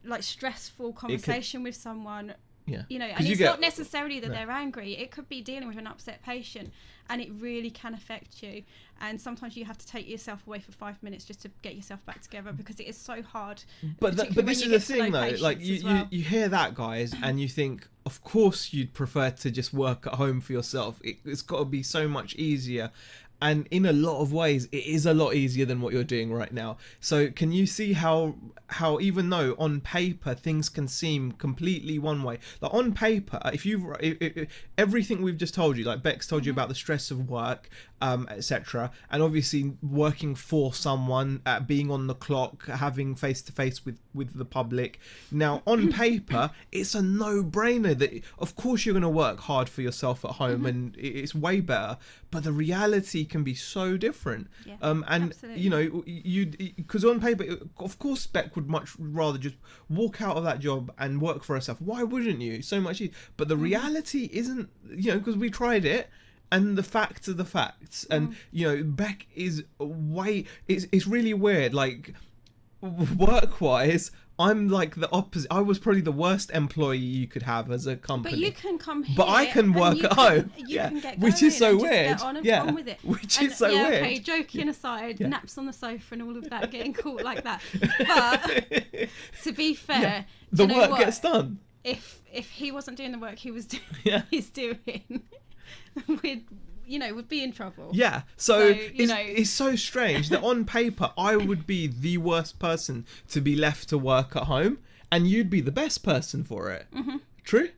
like stressful conversation with someone. You know, and it's not necessarily that they're angry. It could be dealing with an upset patient, and it really can affect you. And sometimes you have to take yourself away for 5 minutes just to get yourself back together, because it is so hard. But this is the thing, though. Like you hear that, guys, and you think, of course, you'd prefer to just work at home for yourself. It's got to be so much easier. And in a lot of ways, it is a lot easier than what you're doing right now. So can you see how even though on paper things can seem completely one way, like on paper, if everything we've just told you, like Bex told you about the stress of work, etc., and obviously working for someone, being on the clock, having face to face with the public. Now on paper, it's a no-brainer that of course you're going to work hard for yourself at home, and it's way better. But the reality can be so different. And absolutely. You know, because on paper, of course, Beck would much rather just walk out of that job and work for herself. Why wouldn't you? So much easier. But the reality isn't, you know, because we tried it, and the facts are the facts. And you know, Beck is it's really weird. Like work-wise, I'm like the opposite. I was probably the worst employee you could have as a company. But you can come here. But I can work at home. You can get which is so weird. Get on with it. Which is so weird. Okay, joking aside, naps on the sofa and all of that, getting caught like that. But to be fair, the work gets done. If he wasn't doing the work he was doing, he's doing, would be in trouble. Yeah, so it's so strange that on paper I would be the worst person to be left to work at home, and you'd be the best person for it. True?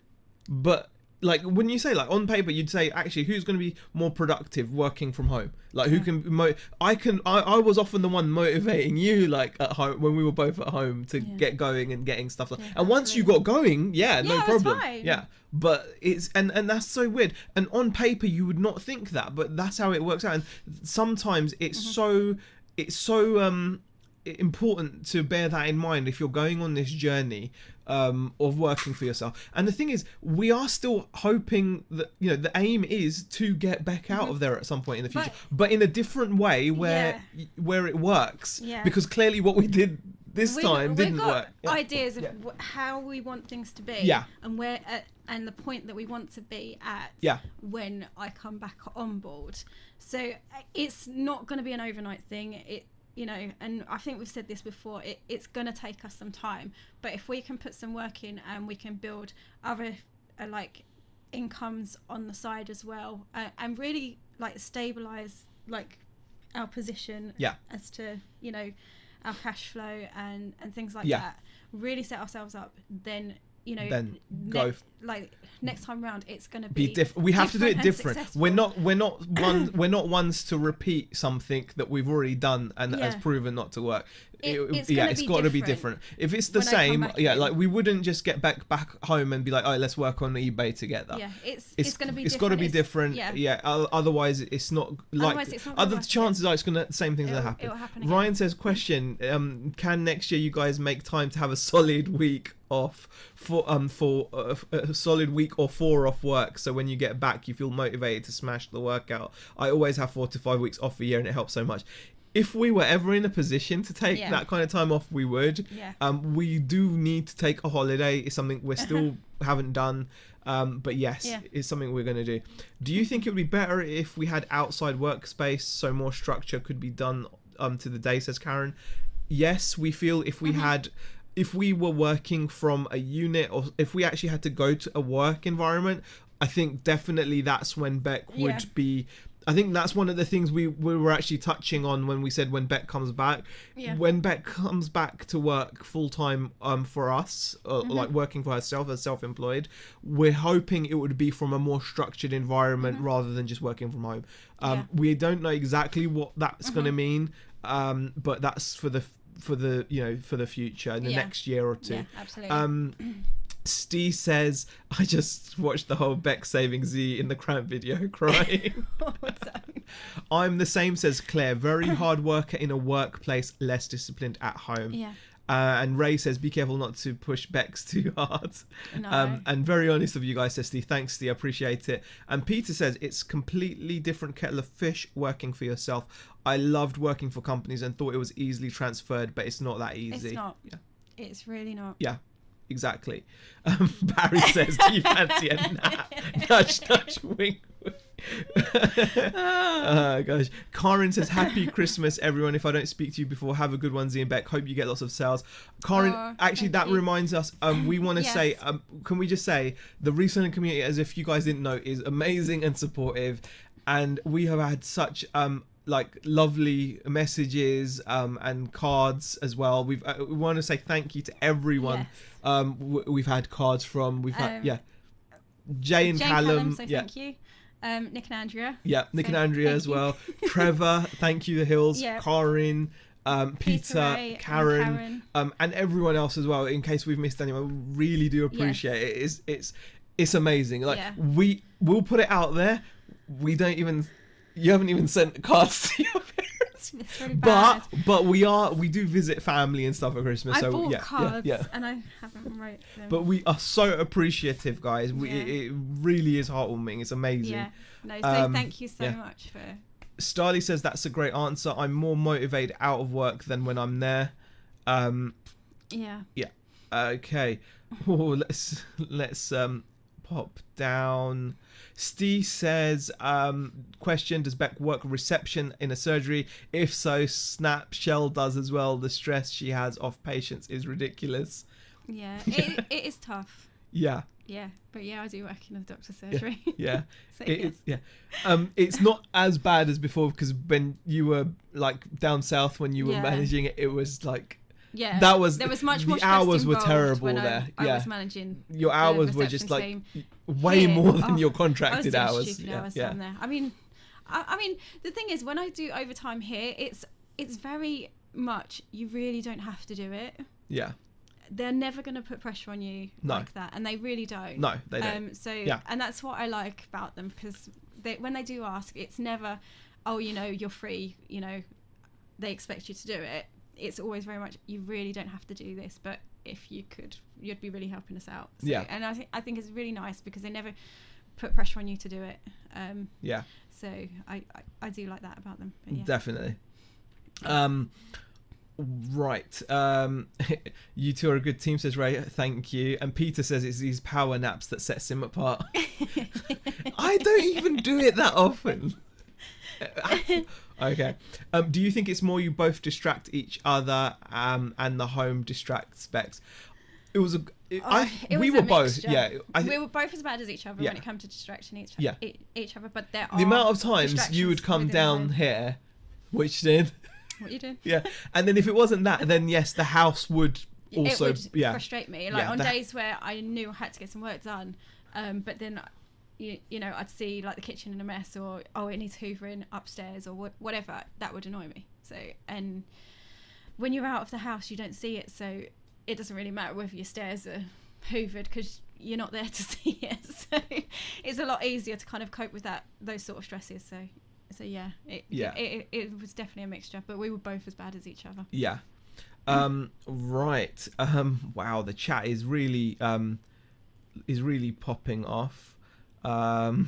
But like when you say like on paper, you'd say actually who's going to be more productive working from home? Like who can I was often the one motivating you like at home when we were both at home to get going and getting stuff like. And once you got going, no problem. Yeah. But it's and that's so weird. And on paper you would not think that, but that's how it works out. And sometimes it's it's so important to bear that in mind if you're going on this journey of working for yourself. And the thing is, we are still hoping that, you know, the aim is to get Beck out of there at some point in the future, but in a different way where it works, because clearly what we did this time didn't work. Ideas of how we want things to be, and where and the point that we want to be at when I come back on board. So it's not going to be an overnight thing. You know, and I think we've said this before, it's going to take us some time, but if we can put some work in and we can build other like incomes on the side as well, and really like stabilize like our position as to, you know, our cash flow and things like that, really set ourselves up, then, you know, then next time round it's going to be different. We have to do it different. Successful. We're not ones to repeat something that we've already done and has proven not to work. It's got to be different. If it's the same, like we wouldn't just get back home and be like, oh, let's work on eBay together. It's going to be. It's got to be different. Otherwise, it's not like. Other chances are it's going to same things that happen. It will happen again. Ryan says, question: can next year you guys make time to have a solid week off for a solid week or 4 off work, so when you get back you feel motivated to smash the workout? I always have 4 to 5 weeks off a year and it helps so much. If we were ever in a position to take that kind of time off, we would. We do need to take a holiday. It's something we still haven't done, but it's something we're going to do. Do you think it would be better if we had outside workspace so more structure could be done to the day, says Karen? Yes, we feel if we had, if we were working from a unit, or if we actually had to go to a work environment, I think definitely that's when Beck would be. I think that's one of the things we were actually touching on when we said when Beck comes back. When Beck comes back to work full time for us, like working for herself as self-employed, we're hoping it would be from a more structured environment rather than just working from home. We don't know exactly what that's going to mean, but that's for the future in the next year or two. Absolutely. Steve says, I just watched the whole Beck saving Z in the Cramp video crying. I'm the same, says Claire. Very hard worker in a workplace, less disciplined at home. And Ray says, be careful not to push Bex too hard. And very honest of you guys, says Steve. Thanks, Steve. I appreciate it. And Peter says, it's completely different kettle of fish working for yourself. I loved working for companies and thought it was easily transferred, but it's not that easy. It's not. It's really not. Exactly. Barry says, do you fancy a nap? Nudge, nudge, wink. Gosh. Karen says, happy Christmas, everyone. If I don't speak to you before, have a good one, Z and Beck. Hope you get lots of sales. Karen, actually, that reminds us, we want to say, can we just say, the reselling community, as if you guys didn't know, is amazing and supportive. And we have had such like lovely messages and cards as well. We want to say thank you to everyone. We've had cards from. We've had Jay and Callum. So thank you. Nick and Andrea. Nick and Andrea as well. Trevor, thank you. The Hills. Karin, Peter, Ray, Karen, and everyone else as well. In case we've missed anyone, we really do appreciate it. It's amazing. Like we'll put it out there. We don't even. You haven't even sent cards to your parents. It's really bad. But we do visit family and stuff at Christmas. I bought cards and I haven't wrote them. But we are so appreciative, guys. It really is heartwarming. It's amazing. So thank you so much for. Starley says that's a great answer. I'm more motivated out of work than when I'm there. Okay. Let's pop down. Steve says, question, does Beck work reception in a surgery? If so, snap, Shell does as well. The stress she has off patients is ridiculous. It is tough. But I do work in a doctor's surgery. It's not as bad as before, because when you were like down south when you were managing it, it was like there was much more. The hours were terrible there. I was managing. Your hours were just like way more than your contracted hours. Stupid hours down there. I mean, the thing is, when I do overtime here, it's very much you really don't have to do it. They're never going to put pressure on you like that, and they really don't. No, they don't. And that's what I like about them, because when they do ask, it's never, oh, you're free, they expect you to do it, it's always very much, you really don't have to do this, but if you could, you'd be really helping us out. So, yeah. And I think it's really nice because they never put pressure on you to do it. Yeah. So I do like that about them. But yeah. Definitely. Right. You two are a good team, says Ray. Thank you. And Peter says it's these power naps that sets him apart. I don't even do it that often. Okay. Do you think it's more you both distract each other, and the home distracts Bex? We were both. Yeah. We were both as bad as each other when it comes to distracting each other. But there are the amount of times you would come down here, which did. What you doing? Yeah. And then if it wasn't that, then yes, the house would also it would frustrate me. Like on days where I knew I had to get some work done, but then you know, I'd see like the kitchen in a mess, or it needs hoovering upstairs, or whatever. That would annoy me. So, and when you're out of the house, you don't see it, so it doesn't really matter whether your stairs are hoovered because you're not there to see it. So it's a lot easier to kind of cope with those sort of stresses. So yeah, it was definitely a mixture, but we were both as bad as each other. Yeah. Right. Wow, the chat is really popping off. Right.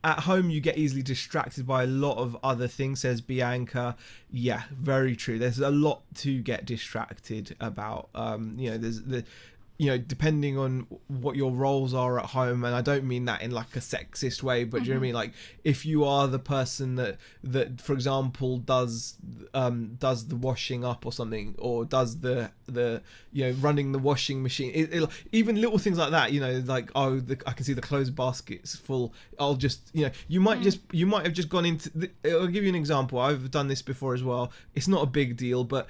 At home you get easily distracted by a lot of other things, says Bianca. Yeah, very true. There's a lot to get distracted about. Depending on what your roles are at home, and I don't mean that in like a sexist way, but do you know what I mean? Like if you are the person that for example does the washing up or something, or does the running the washing machine, even little things like that, like I can see the clothes basket's full, I'll just you might have just gone into I'll give you an example. I've done this before as well. It's not a big deal, but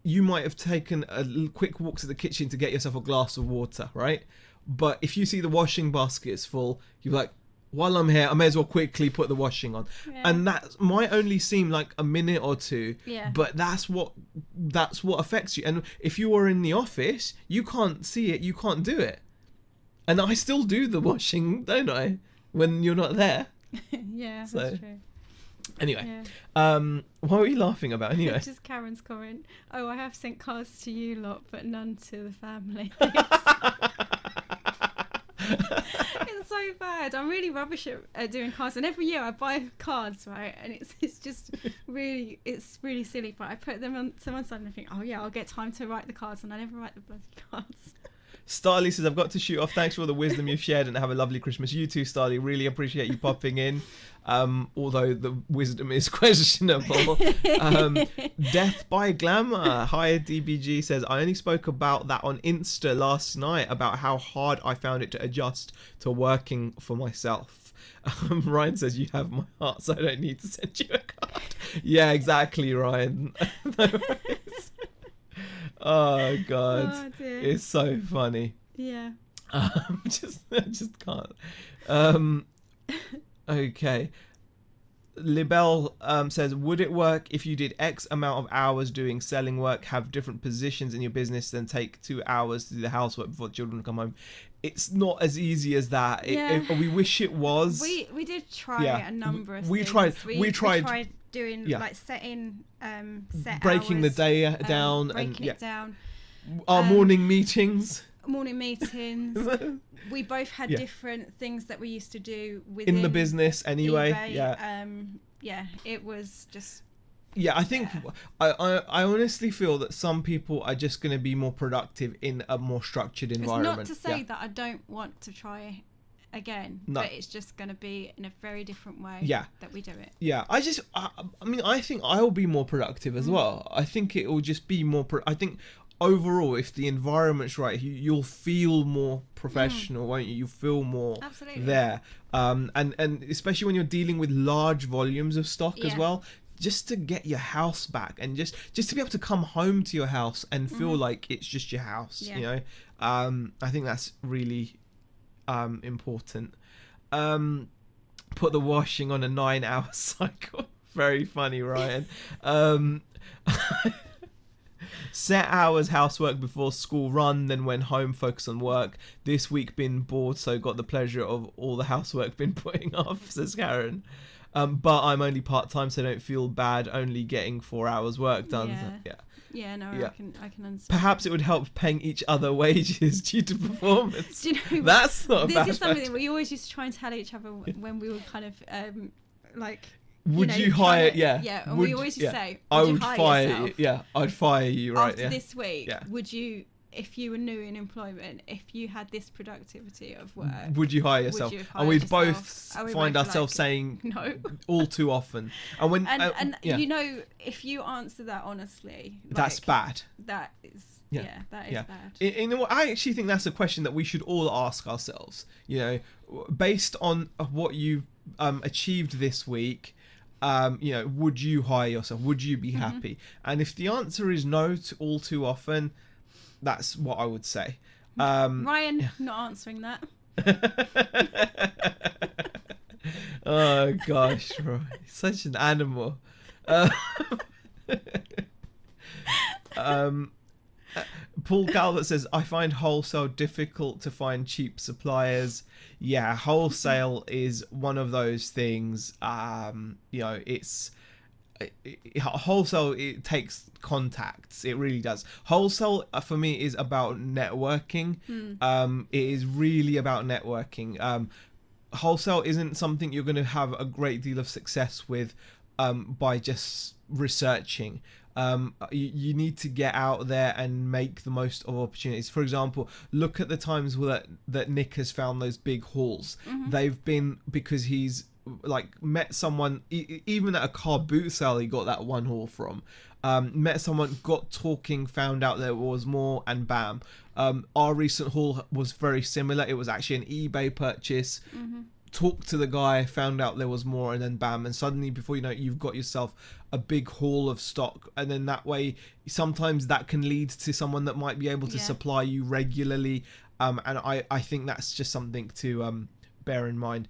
you might have taken a quick walk to the kitchen to get yourself a glass of water, right? But if you see the washing basket's full, you're like, while I'm here, I may as well quickly put the washing on. Yeah. And that might only seem like a minute or two, but that's what affects you. And if you are in the office, you can't see it, you can't do it. And I still do the washing, don't I? When you're not there. Yeah, that's true. Anyway, what were you laughing about anyway? Just Karen's comment. Oh, I have sent cards to you lot, but none to the family. It's so bad. I'm really rubbish at doing cards, and every year I buy cards, right? And it's just really silly. But I put them on someone's side and I think, oh yeah, I'll get time to write the cards, and I never write the bloody cards. Starly says, I've got to shoot off. Thanks for all the wisdom you've shared, and have a lovely Christmas. You too, Starly. Really appreciate you popping in. Although the wisdom is questionable. Death by Glamour. Hi, DBG says, I only spoke about that on Insta last night, about how hard I found it to adjust to working for myself. Ryan says, you have my heart, so I don't need to send you a card. Yeah, exactly, Ryan. No worries. Oh God, it's so funny. Yeah. I just can't. Okay. Libel says, would it work if you did X amount of hours doing selling work, have different positions in your business, then take 2 hours to do the housework before the children come home? It's not as easy as that. We wish it was. We did try a number of things. We tried doing like setting breaking hours, the day down, breaking it down. Our morning meetings. We both had different things that we used to do within in the business anyway. eBay. It was just. Yeah, I think I honestly feel that some people are just going to be more productive in a more structured environment. It's not to say that I don't want to try again, but it's just going to be in a very different way that we do it. Yeah, I think I'll be more productive as well. I think it will just be more I think overall, if the environment's right, you'll feel more professional, won't you? You feel more there. And especially when you're dealing with large volumes of stock as well, just to get your house back, and just to be able to come home to your house and feel like it's just your house, I think that's really important. Put the washing on a 9-hour cycle. Very funny, Ryan. Set hours housework before school run, then when home focus on work. This week been bored, so got the pleasure of all the housework been putting off, says Karen. But I'm only part-time, so don't feel bad only getting 4 hours work done. Yeah, no, I can understand. Perhaps it would help paying each other wages due to performance. Do you know, that's not this bad. Is something that we always used to try and tell each other when we were kind of like. Would you hire? Yeah, and we always used to say, I would hire fire yourself? you. Yeah, I'd fire you. Right. After this week, would you? If you were new in employment, if you had this productivity of work, would you hire yourself? And we'd both find ourselves saying no all too often. And when you know, if you answer that honestly, that's bad. That is that is bad. You know what? I actually think that's a question that we should all ask ourselves. You know, based on what you've achieved this week. You know, would you hire yourself? Would you be happy? And if the answer is no to all too often, that's what I would say. Ryan, not answering that. Oh gosh, Roy, such an animal. Paul Calvert says, I find wholesale difficult to find cheap suppliers. Yeah, wholesale is one of those things. You know, wholesale, it takes contacts. It really does. Wholesale for me is about networking. It is really about networking. Wholesale isn't something you're going to have a great deal of success with by just researching. You need to get out there and make the most of opportunities. For example, look at the times that Nick has found those big hauls. They've been because he's like met someone, even at a car boot sale he got that one haul from. Met someone, got talking, found out there was more, and bam. Our recent haul was very similar. It was actually an eBay purchase. Talked to the guy, found out there was more, and then bam, and suddenly before you know it, you've got yourself a big haul of stock. And then that way sometimes that can lead to someone that might be able to supply you regularly, and I think that's just something to bear in mind.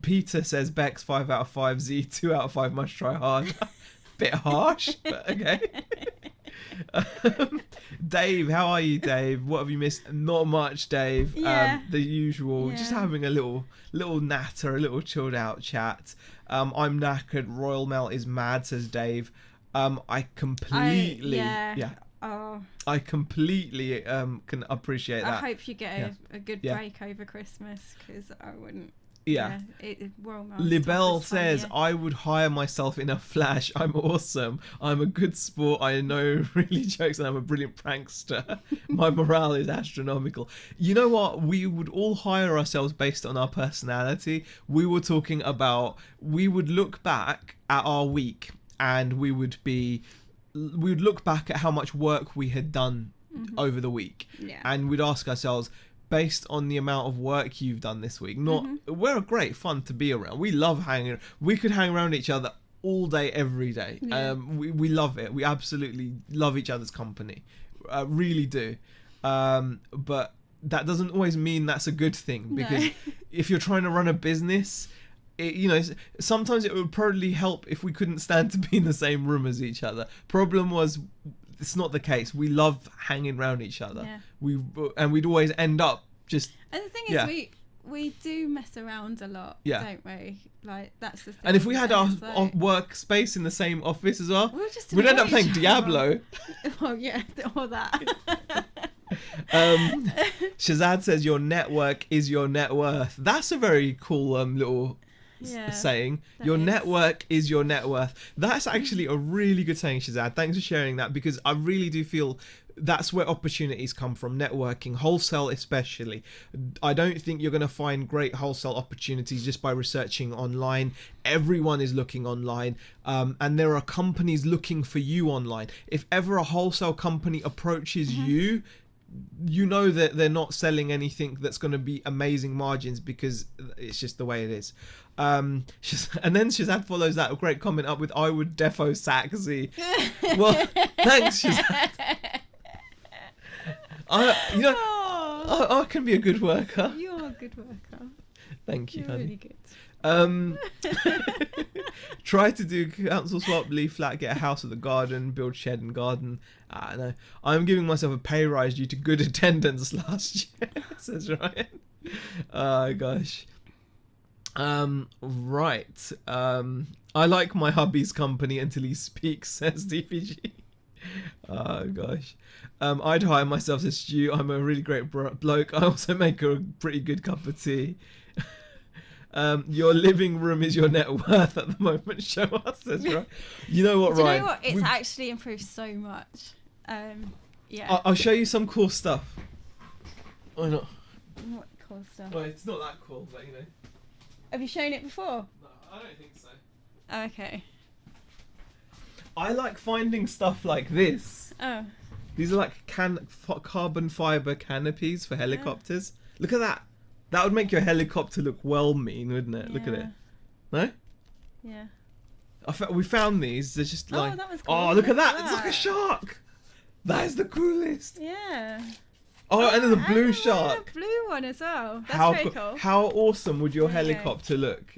Peter says Bex 5 out of 5, Z 2 out of 5, must try hard. Bit harsh, but okay. Dave, how are you, Dave? What have you missed? Not much, Dave. The usual, just having a little natter, a little chilled out chat. I'm knackered. Royal Mail is mad, says Dave. I completely I completely can appreciate that. I hope you get a good break over Christmas, because I wouldn't. Libelle says, I would hire myself in a flash. I'm awesome. I'm a good sport. I know really jokes, and I'm a brilliant prankster. My morale is astronomical. You know what? We would all hire ourselves based on our personality. We were talking about, we would look back at our week, and we would look back at how much work we had done over the week. And we'd ask ourselves, based on the amount of work you've done this week, we're a great fun to be around. We love hanging. We could hang around each other all day, every day. We love it. We absolutely love each other's company. Really do. But that doesn't always mean that's a good thing, because if you're trying to run a business, sometimes it would probably help if we couldn't stand to be in the same room as each other. Problem was, it's not the case. We love hanging around each other. We'd always end up just. And the thing is, we do mess around a lot, don't we? Like, that's the thing. And if we had our workspace in the same office as well, we'd end up playing Diablo. Well, yeah, or that. Shazad says, your network is your net worth. That's a very cool little saying. Your network is your net worth. That's actually a really good saying, Shazad. Thanks for sharing that, because I really do feel that's where opportunities come from. Networking, wholesale especially. I don't think you're going to find great wholesale opportunities just by researching online. Everyone is looking online, and there are companies looking for you online. If ever a wholesale company approaches you, you know that they're not selling anything that's going to be amazing margins, because it's just the way it is. And then Shazad follows that great comment up with, I would defo sack Z. Well, thanks, Shazad. I can be a good worker. You're a good worker. Thank you, You're honey. really good. Try to do council swap, leave flat, get a house with a garden, build shed and garden. No, I'm giving myself a pay rise due to good attendance last year, says Ryan. Oh, gosh. Right. I like my hubby's company until he speaks, says DPG. Oh, gosh. I'd hire myself as Stu. I'm a really great bloke. I also make a pretty good cup of tea. Your living room is your net worth at the moment. Show us, says Ryan. You know what, Ryan? Do you know what? It's actually improved so much. Yeah. I'll show you some cool stuff. Why not? What cool stuff? Well, it's not that cool, but you know. Have you shown it before? No, I don't think so. Oh, okay. I like finding stuff like this. Oh. These are like carbon fiber canopies for helicopters. Look at that. That would make your helicopter look well mean, wouldn't it? Yeah. Look at it. No? Yeah. We found these. They're just like... that was cool. Oh, look at that. It's like a shark. That is the coolest. Yeah. Oh, and there's a blue shark. A blue one as well. That's very cool. How awesome would your helicopter look?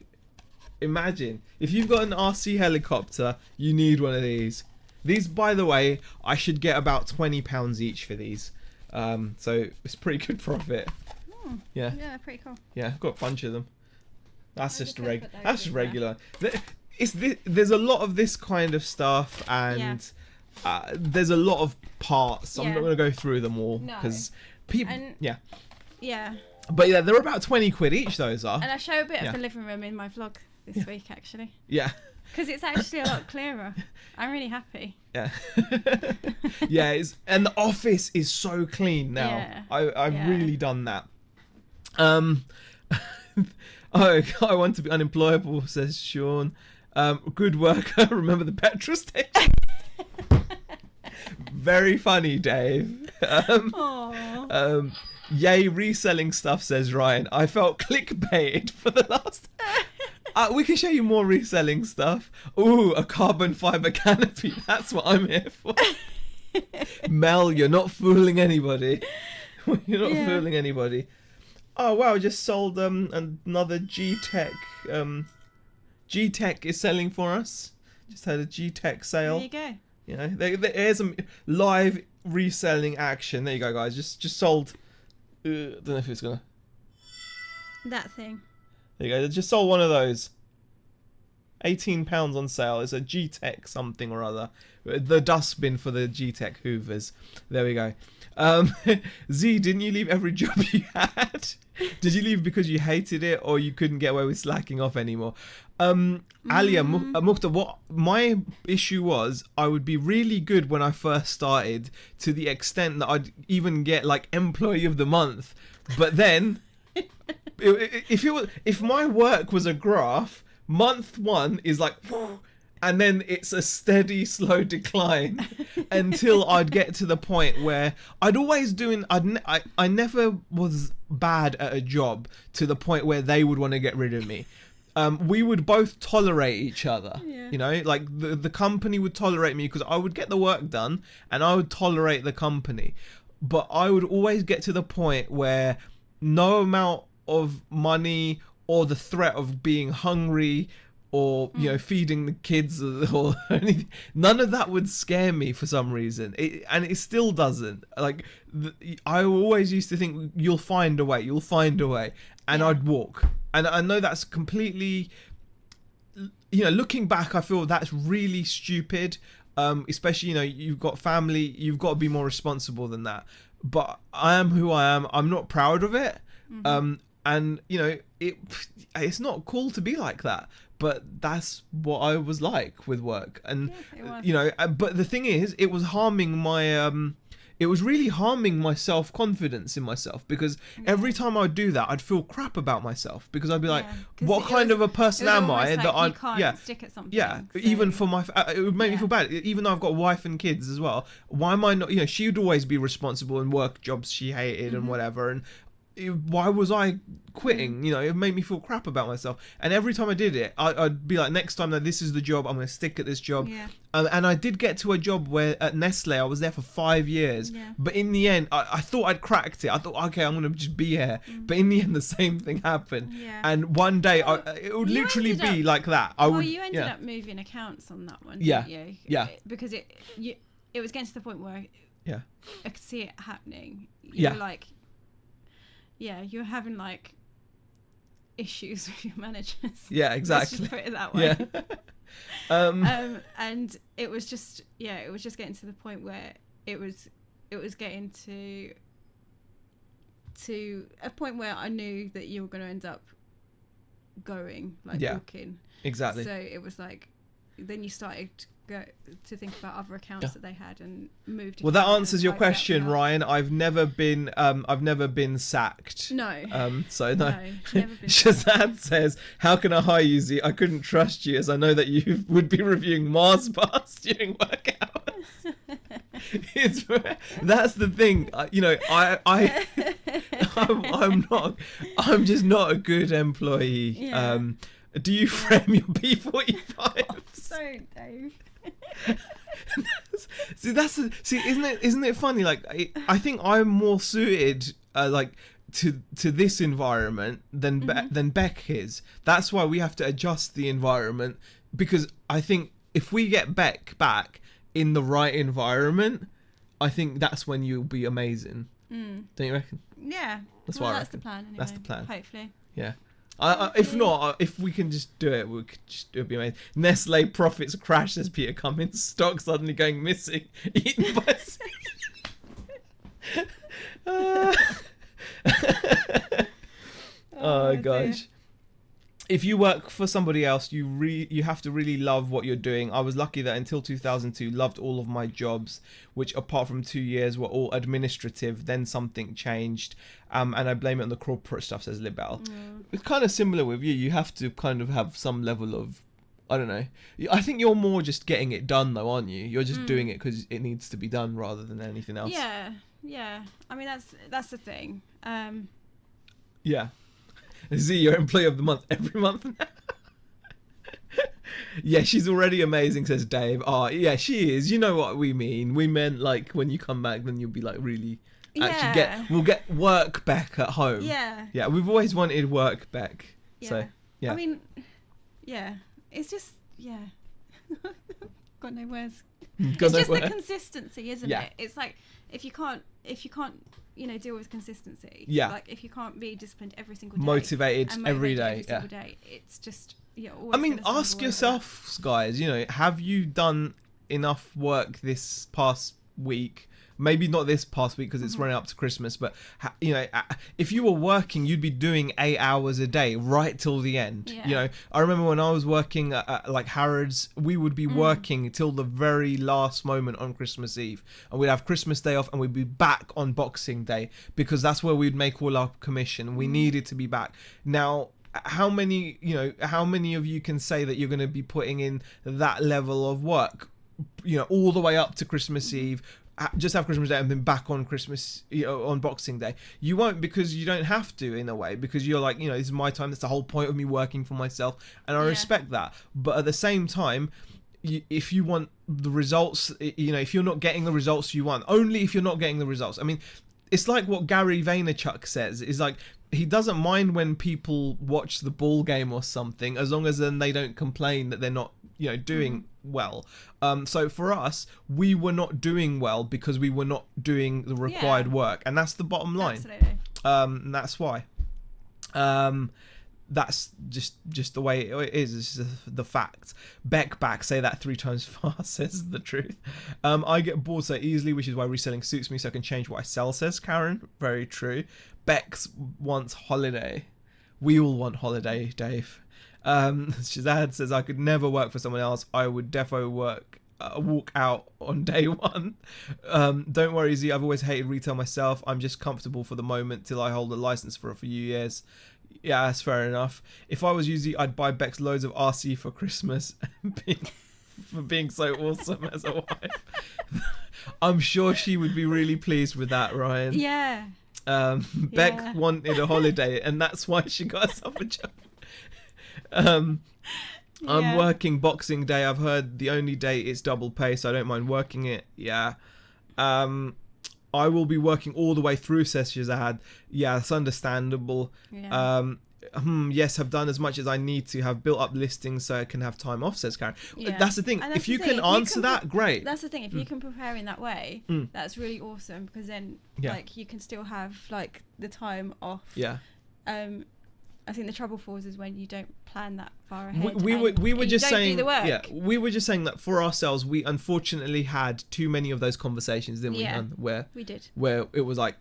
Imagine. If you've got an RC helicopter, you need one of these. These, by the way, I should get about £20 each for these. So it's pretty good profit. Yeah. Yeah, pretty cool. Yeah, I've got a bunch of them. That's just regular. There's a lot of this kind of stuff, and there's a lot of parts. I'm not going to go through them all because people. Yeah. But yeah, they're about 20 quid each. Those are. And I show a bit of the living room in my vlog this week, actually. Yeah. Because it's actually a lot clearer. I'm really happy. Yeah. Yeah, and the office is so clean now. Yeah. I've really done that. Oh, I want to be unemployable, says Sean. Good worker. Remember the petrol station? Very funny, Dave. Yay, reselling stuff, says Ryan. I felt clickbaited for the last... we can show you more reselling stuff. Ooh, a carbon fiber canopy. That's what I'm here for. Mel, you're not fooling anybody. You're not fooling anybody. Oh, wow, I just sold another G-Tech. G-Tech is selling for us. Just had a G-Tech sale. There you go. You know, there's some live reselling action. There you go, guys. Just sold... I don't know if it's going to... That thing. There you go. Just sold one of those. £18 on sale. It's a G-Tech something or other. The dustbin for the G-Tech Hoovers. There we go. Z, didn't you leave every job you had? Did you leave because you hated it or you couldn't get away with slacking off anymore? Alia, Mukhtar, what my issue was, I would be really good when I first started to the extent that I'd even get like employee of the month. But then if my work was a graph, month one is like, and then it's a steady, slow decline until I'd get to the point where I'd always I never was bad at a job to the point where they would want to get rid of me. We would both tolerate each other, you know, like the company would tolerate me because I would get the work done and I would tolerate the company. But I would always get to the point where no amount of money or the threat of being hungry or you know feeding the kids or anything, none of that would scare me for some reason, and it still doesn't. Like I always used to think you'll find a way, and I'd walk. And I know that's completely, you know, looking back, I feel that's really stupid. Especially, you know, you've got family, you've got to be more responsible than that. But I am who I am. I'm not proud of it. And you know, it's not cool to be like that. But that's what I was like with work. And you know, but the thing is, it was harming my it was really harming my self-confidence in myself, because every time I'd do that, I'd feel crap about myself, because I'd be like, what kind of a person am I that I can't stick at something. So. Even for my it would make me feel bad, even though I've got a wife and kids as well. Why am I not, you know, she would always be responsible in work jobs she hated and whatever, and why was I quitting? You know, it made me feel crap about myself. And every time I did it, I'd be like, next time that this is the job, I'm going to stick at this job. Yeah. And I did get to a job where at Nestle, I was there for 5 years. Yeah. But in the end, I thought I'd cracked it. I thought, okay, I'm going to just be here. But in the end, the same thing happened. Yeah. And one day, it would literally be like that. You ended up moving accounts on that one, didn't you? Yeah. Because it was getting to the point where I could see it happening. You were like, you were having like issues with your managers. Yeah, exactly. Let's just put it that way. Yeah. And it was just getting to the point where it was getting to a point where I knew that you were going to end up going, like walking. Exactly. So it was like, then you started to think about other accounts that they had and moved. Well, that answers your question, Ryan. I've never been sacked. No. So no. Never been Shazad says, "How can I hire you, Z? I couldn't trust you as I know that you would be reviewing Mars bars during work hours." That's the thing. I'm just not a good employee. Yeah. Do you frame your P45s? So, Dave. Isn't it funny? Like, I think I'm more suited, to this environment than Beck is. That's why we have to adjust the environment, because I think if we get Beck back in the right environment, I think that's when you'll be amazing. Don't you reckon? Yeah. That's the plan. Anyway. That's the plan. Hopefully. Yeah. If not, if we can just do it, it would be amazing. Nestle profits crash, says Peter Cummins. Stock suddenly going missing. Eaten by oh gosh. If you work for somebody else, you have to really love what you're doing. I was lucky that until 2002, loved all of my jobs, which apart from 2 years were all administrative. Then something changed, and I blame it on the corporate stuff, says Libel. It's kind of similar with you. You have to kind of have some level of, I don't know. I think you're more just getting it done, though, aren't you? You're just doing it because it needs to be done rather than anything else. Yeah. I mean, that's the thing. Yeah. Z, your employee of the month every month. Yeah, she's already amazing, says Dave. Oh, yeah, she is. You know what we mean. We meant like when you come back, then you'll be like really we'll get work back at home. Yeah. Yeah, we've always wanted work back. Yeah. So, yeah. I mean, yeah, it's just, got no words. It's just the consistency, isn't it? It's like if you can't deal with consistency. Yeah. Like if you can't be disciplined every single day. Motivated every day. Every single day. It's just I mean, ask yourselves, guys. Have you done enough work this past week? Maybe not this past week because it's running up to Christmas, but if you were working, you'd be doing 8 hours a day right till the end. Yeah. I remember when I was working at like Harrods, we would be working till the very last moment on Christmas Eve, and we'd have Christmas Day off, and we'd be back on Boxing Day because that's where we'd make all our commission. We needed to be back. Now, how many of you can say that you're going to be putting in that level of work, all the way up to Christmas Eve? Just have Christmas Day and then back on Christmas, on Boxing Day. You won't, because you don't have to, in a way, because you're like, this is my time. That's the whole point of me working for myself, and I respect that. But at the same time, if you want the results, if you're not getting the results you want, only if you're not getting the results. I mean, it's like what Gary Vaynerchuk says, is like, he doesn't mind when people watch the ball game or something, as long as then they don't complain that they're not, doing well. So for us, we were not doing well because we were not doing the required work, and that's the bottom line. Absolutely. And that's why. That's just the way it is. It's just the fact. Beck back, say that 3 times fast, says the truth. I get bored so easily, which is why reselling suits me, so I can change what I sell, says Karen. Very true. Bex wants holiday. We all want holiday, Dave. Shazad says, I could never work for someone else. I would defo walk out on day one. Don't worry, Z, I've always hated retail myself. I'm just comfortable for the moment till I hold a license for a few years. Yeah, that's fair enough. If I was you, Z, I'd buy Bex loads of RC for Christmas for being so awesome as a wife. I'm sure she would be really pleased with that, Ryan. Yeah. Beck wanted a holiday, and that's why she got herself a job. I'm working Boxing Day. I've heard the only day is double pay, so I don't mind working it. Yeah. I will be working all the way through sessions I had. Yeah, that's understandable. Yeah. Yes, I've done as much as I need to. Have built up listings so I can have time off, says Karen. Yeah. That's the thing. If you can answer that, great. That's the thing. If you can prepare in that way, that's really awesome, because then like you can still have like the time off. Yeah. I think the trouble falls is when you don't plan that far ahead. We were just saying, we were just saying that for ourselves, we unfortunately had too many of those conversations, didn't we? Where we did. Where it was like,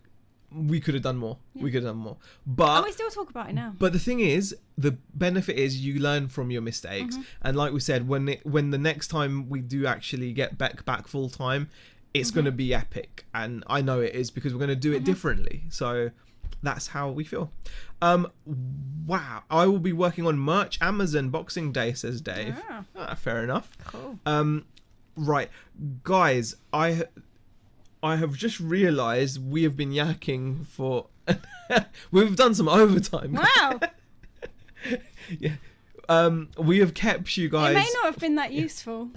we could have done more. Yeah. We could have done more. But and we still talk about it now. But the thing is, the benefit is you learn from your mistakes. And like we said, when the next time we do actually get back full time, it's going to be epic. And I know it is, because we're going to do it differently. So that's how we feel. Wow. I will be working on merch Amazon Boxing Day, says Dave. Fair enough. Cool. Right. Guys, I have just realised we have been yakking for... We've done some overtime. Wow. Yeah. We have kept you guys... It may not have been that useful.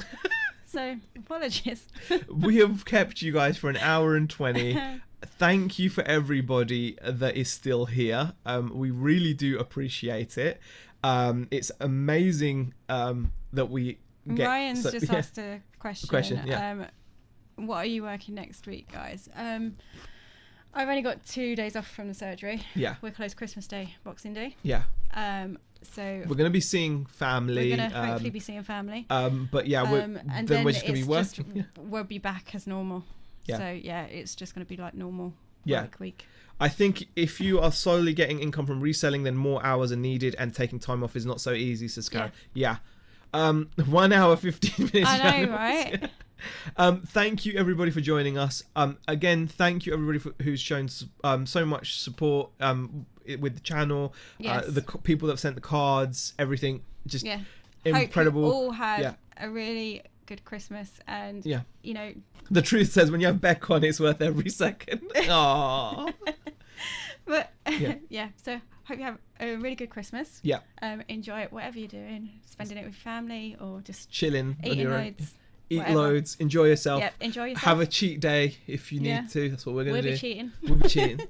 So, apologies. We have kept you guys for an hour and 20. Thank you for everybody that is still here. We really do appreciate it. It's amazing that we get... Ryan's just asked a question. What are you working next week, guys? I've only got 2 days off from the surgery. Yeah. We're closed Christmas Day, Boxing Day. Yeah. So we're going to be seeing family. We're going to hopefully be seeing family. But yeah, and then we're just going to be working. We'll be back as normal. Yeah. So yeah, it's just going to be like normal work week. I think if you are solely getting income from reselling, then more hours are needed, and taking time off is not so easy, says Karen. Yeah. 1 hour 15 minutes. I know, right? Thank you everybody for joining us. Again, thank you everybody who's shown so much support with the channel. The people that have sent the cards, everything, just incredible. Hope you all had a really good Christmas, and you know, the truth says when you have Beck on, it's worth every second. Aww. But so hope you have a really good Christmas. Enjoy it, whatever you're doing, spending it with family or just chilling, eating loads. Eat loads, enjoy yourself. Enjoy yourself. Have a cheat day if you need to. That's what we're going to do. We'll be cheating. We'll be cheating.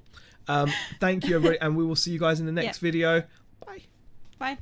Thank you, everybody, and we will see you guys in the next video. Bye. Bye.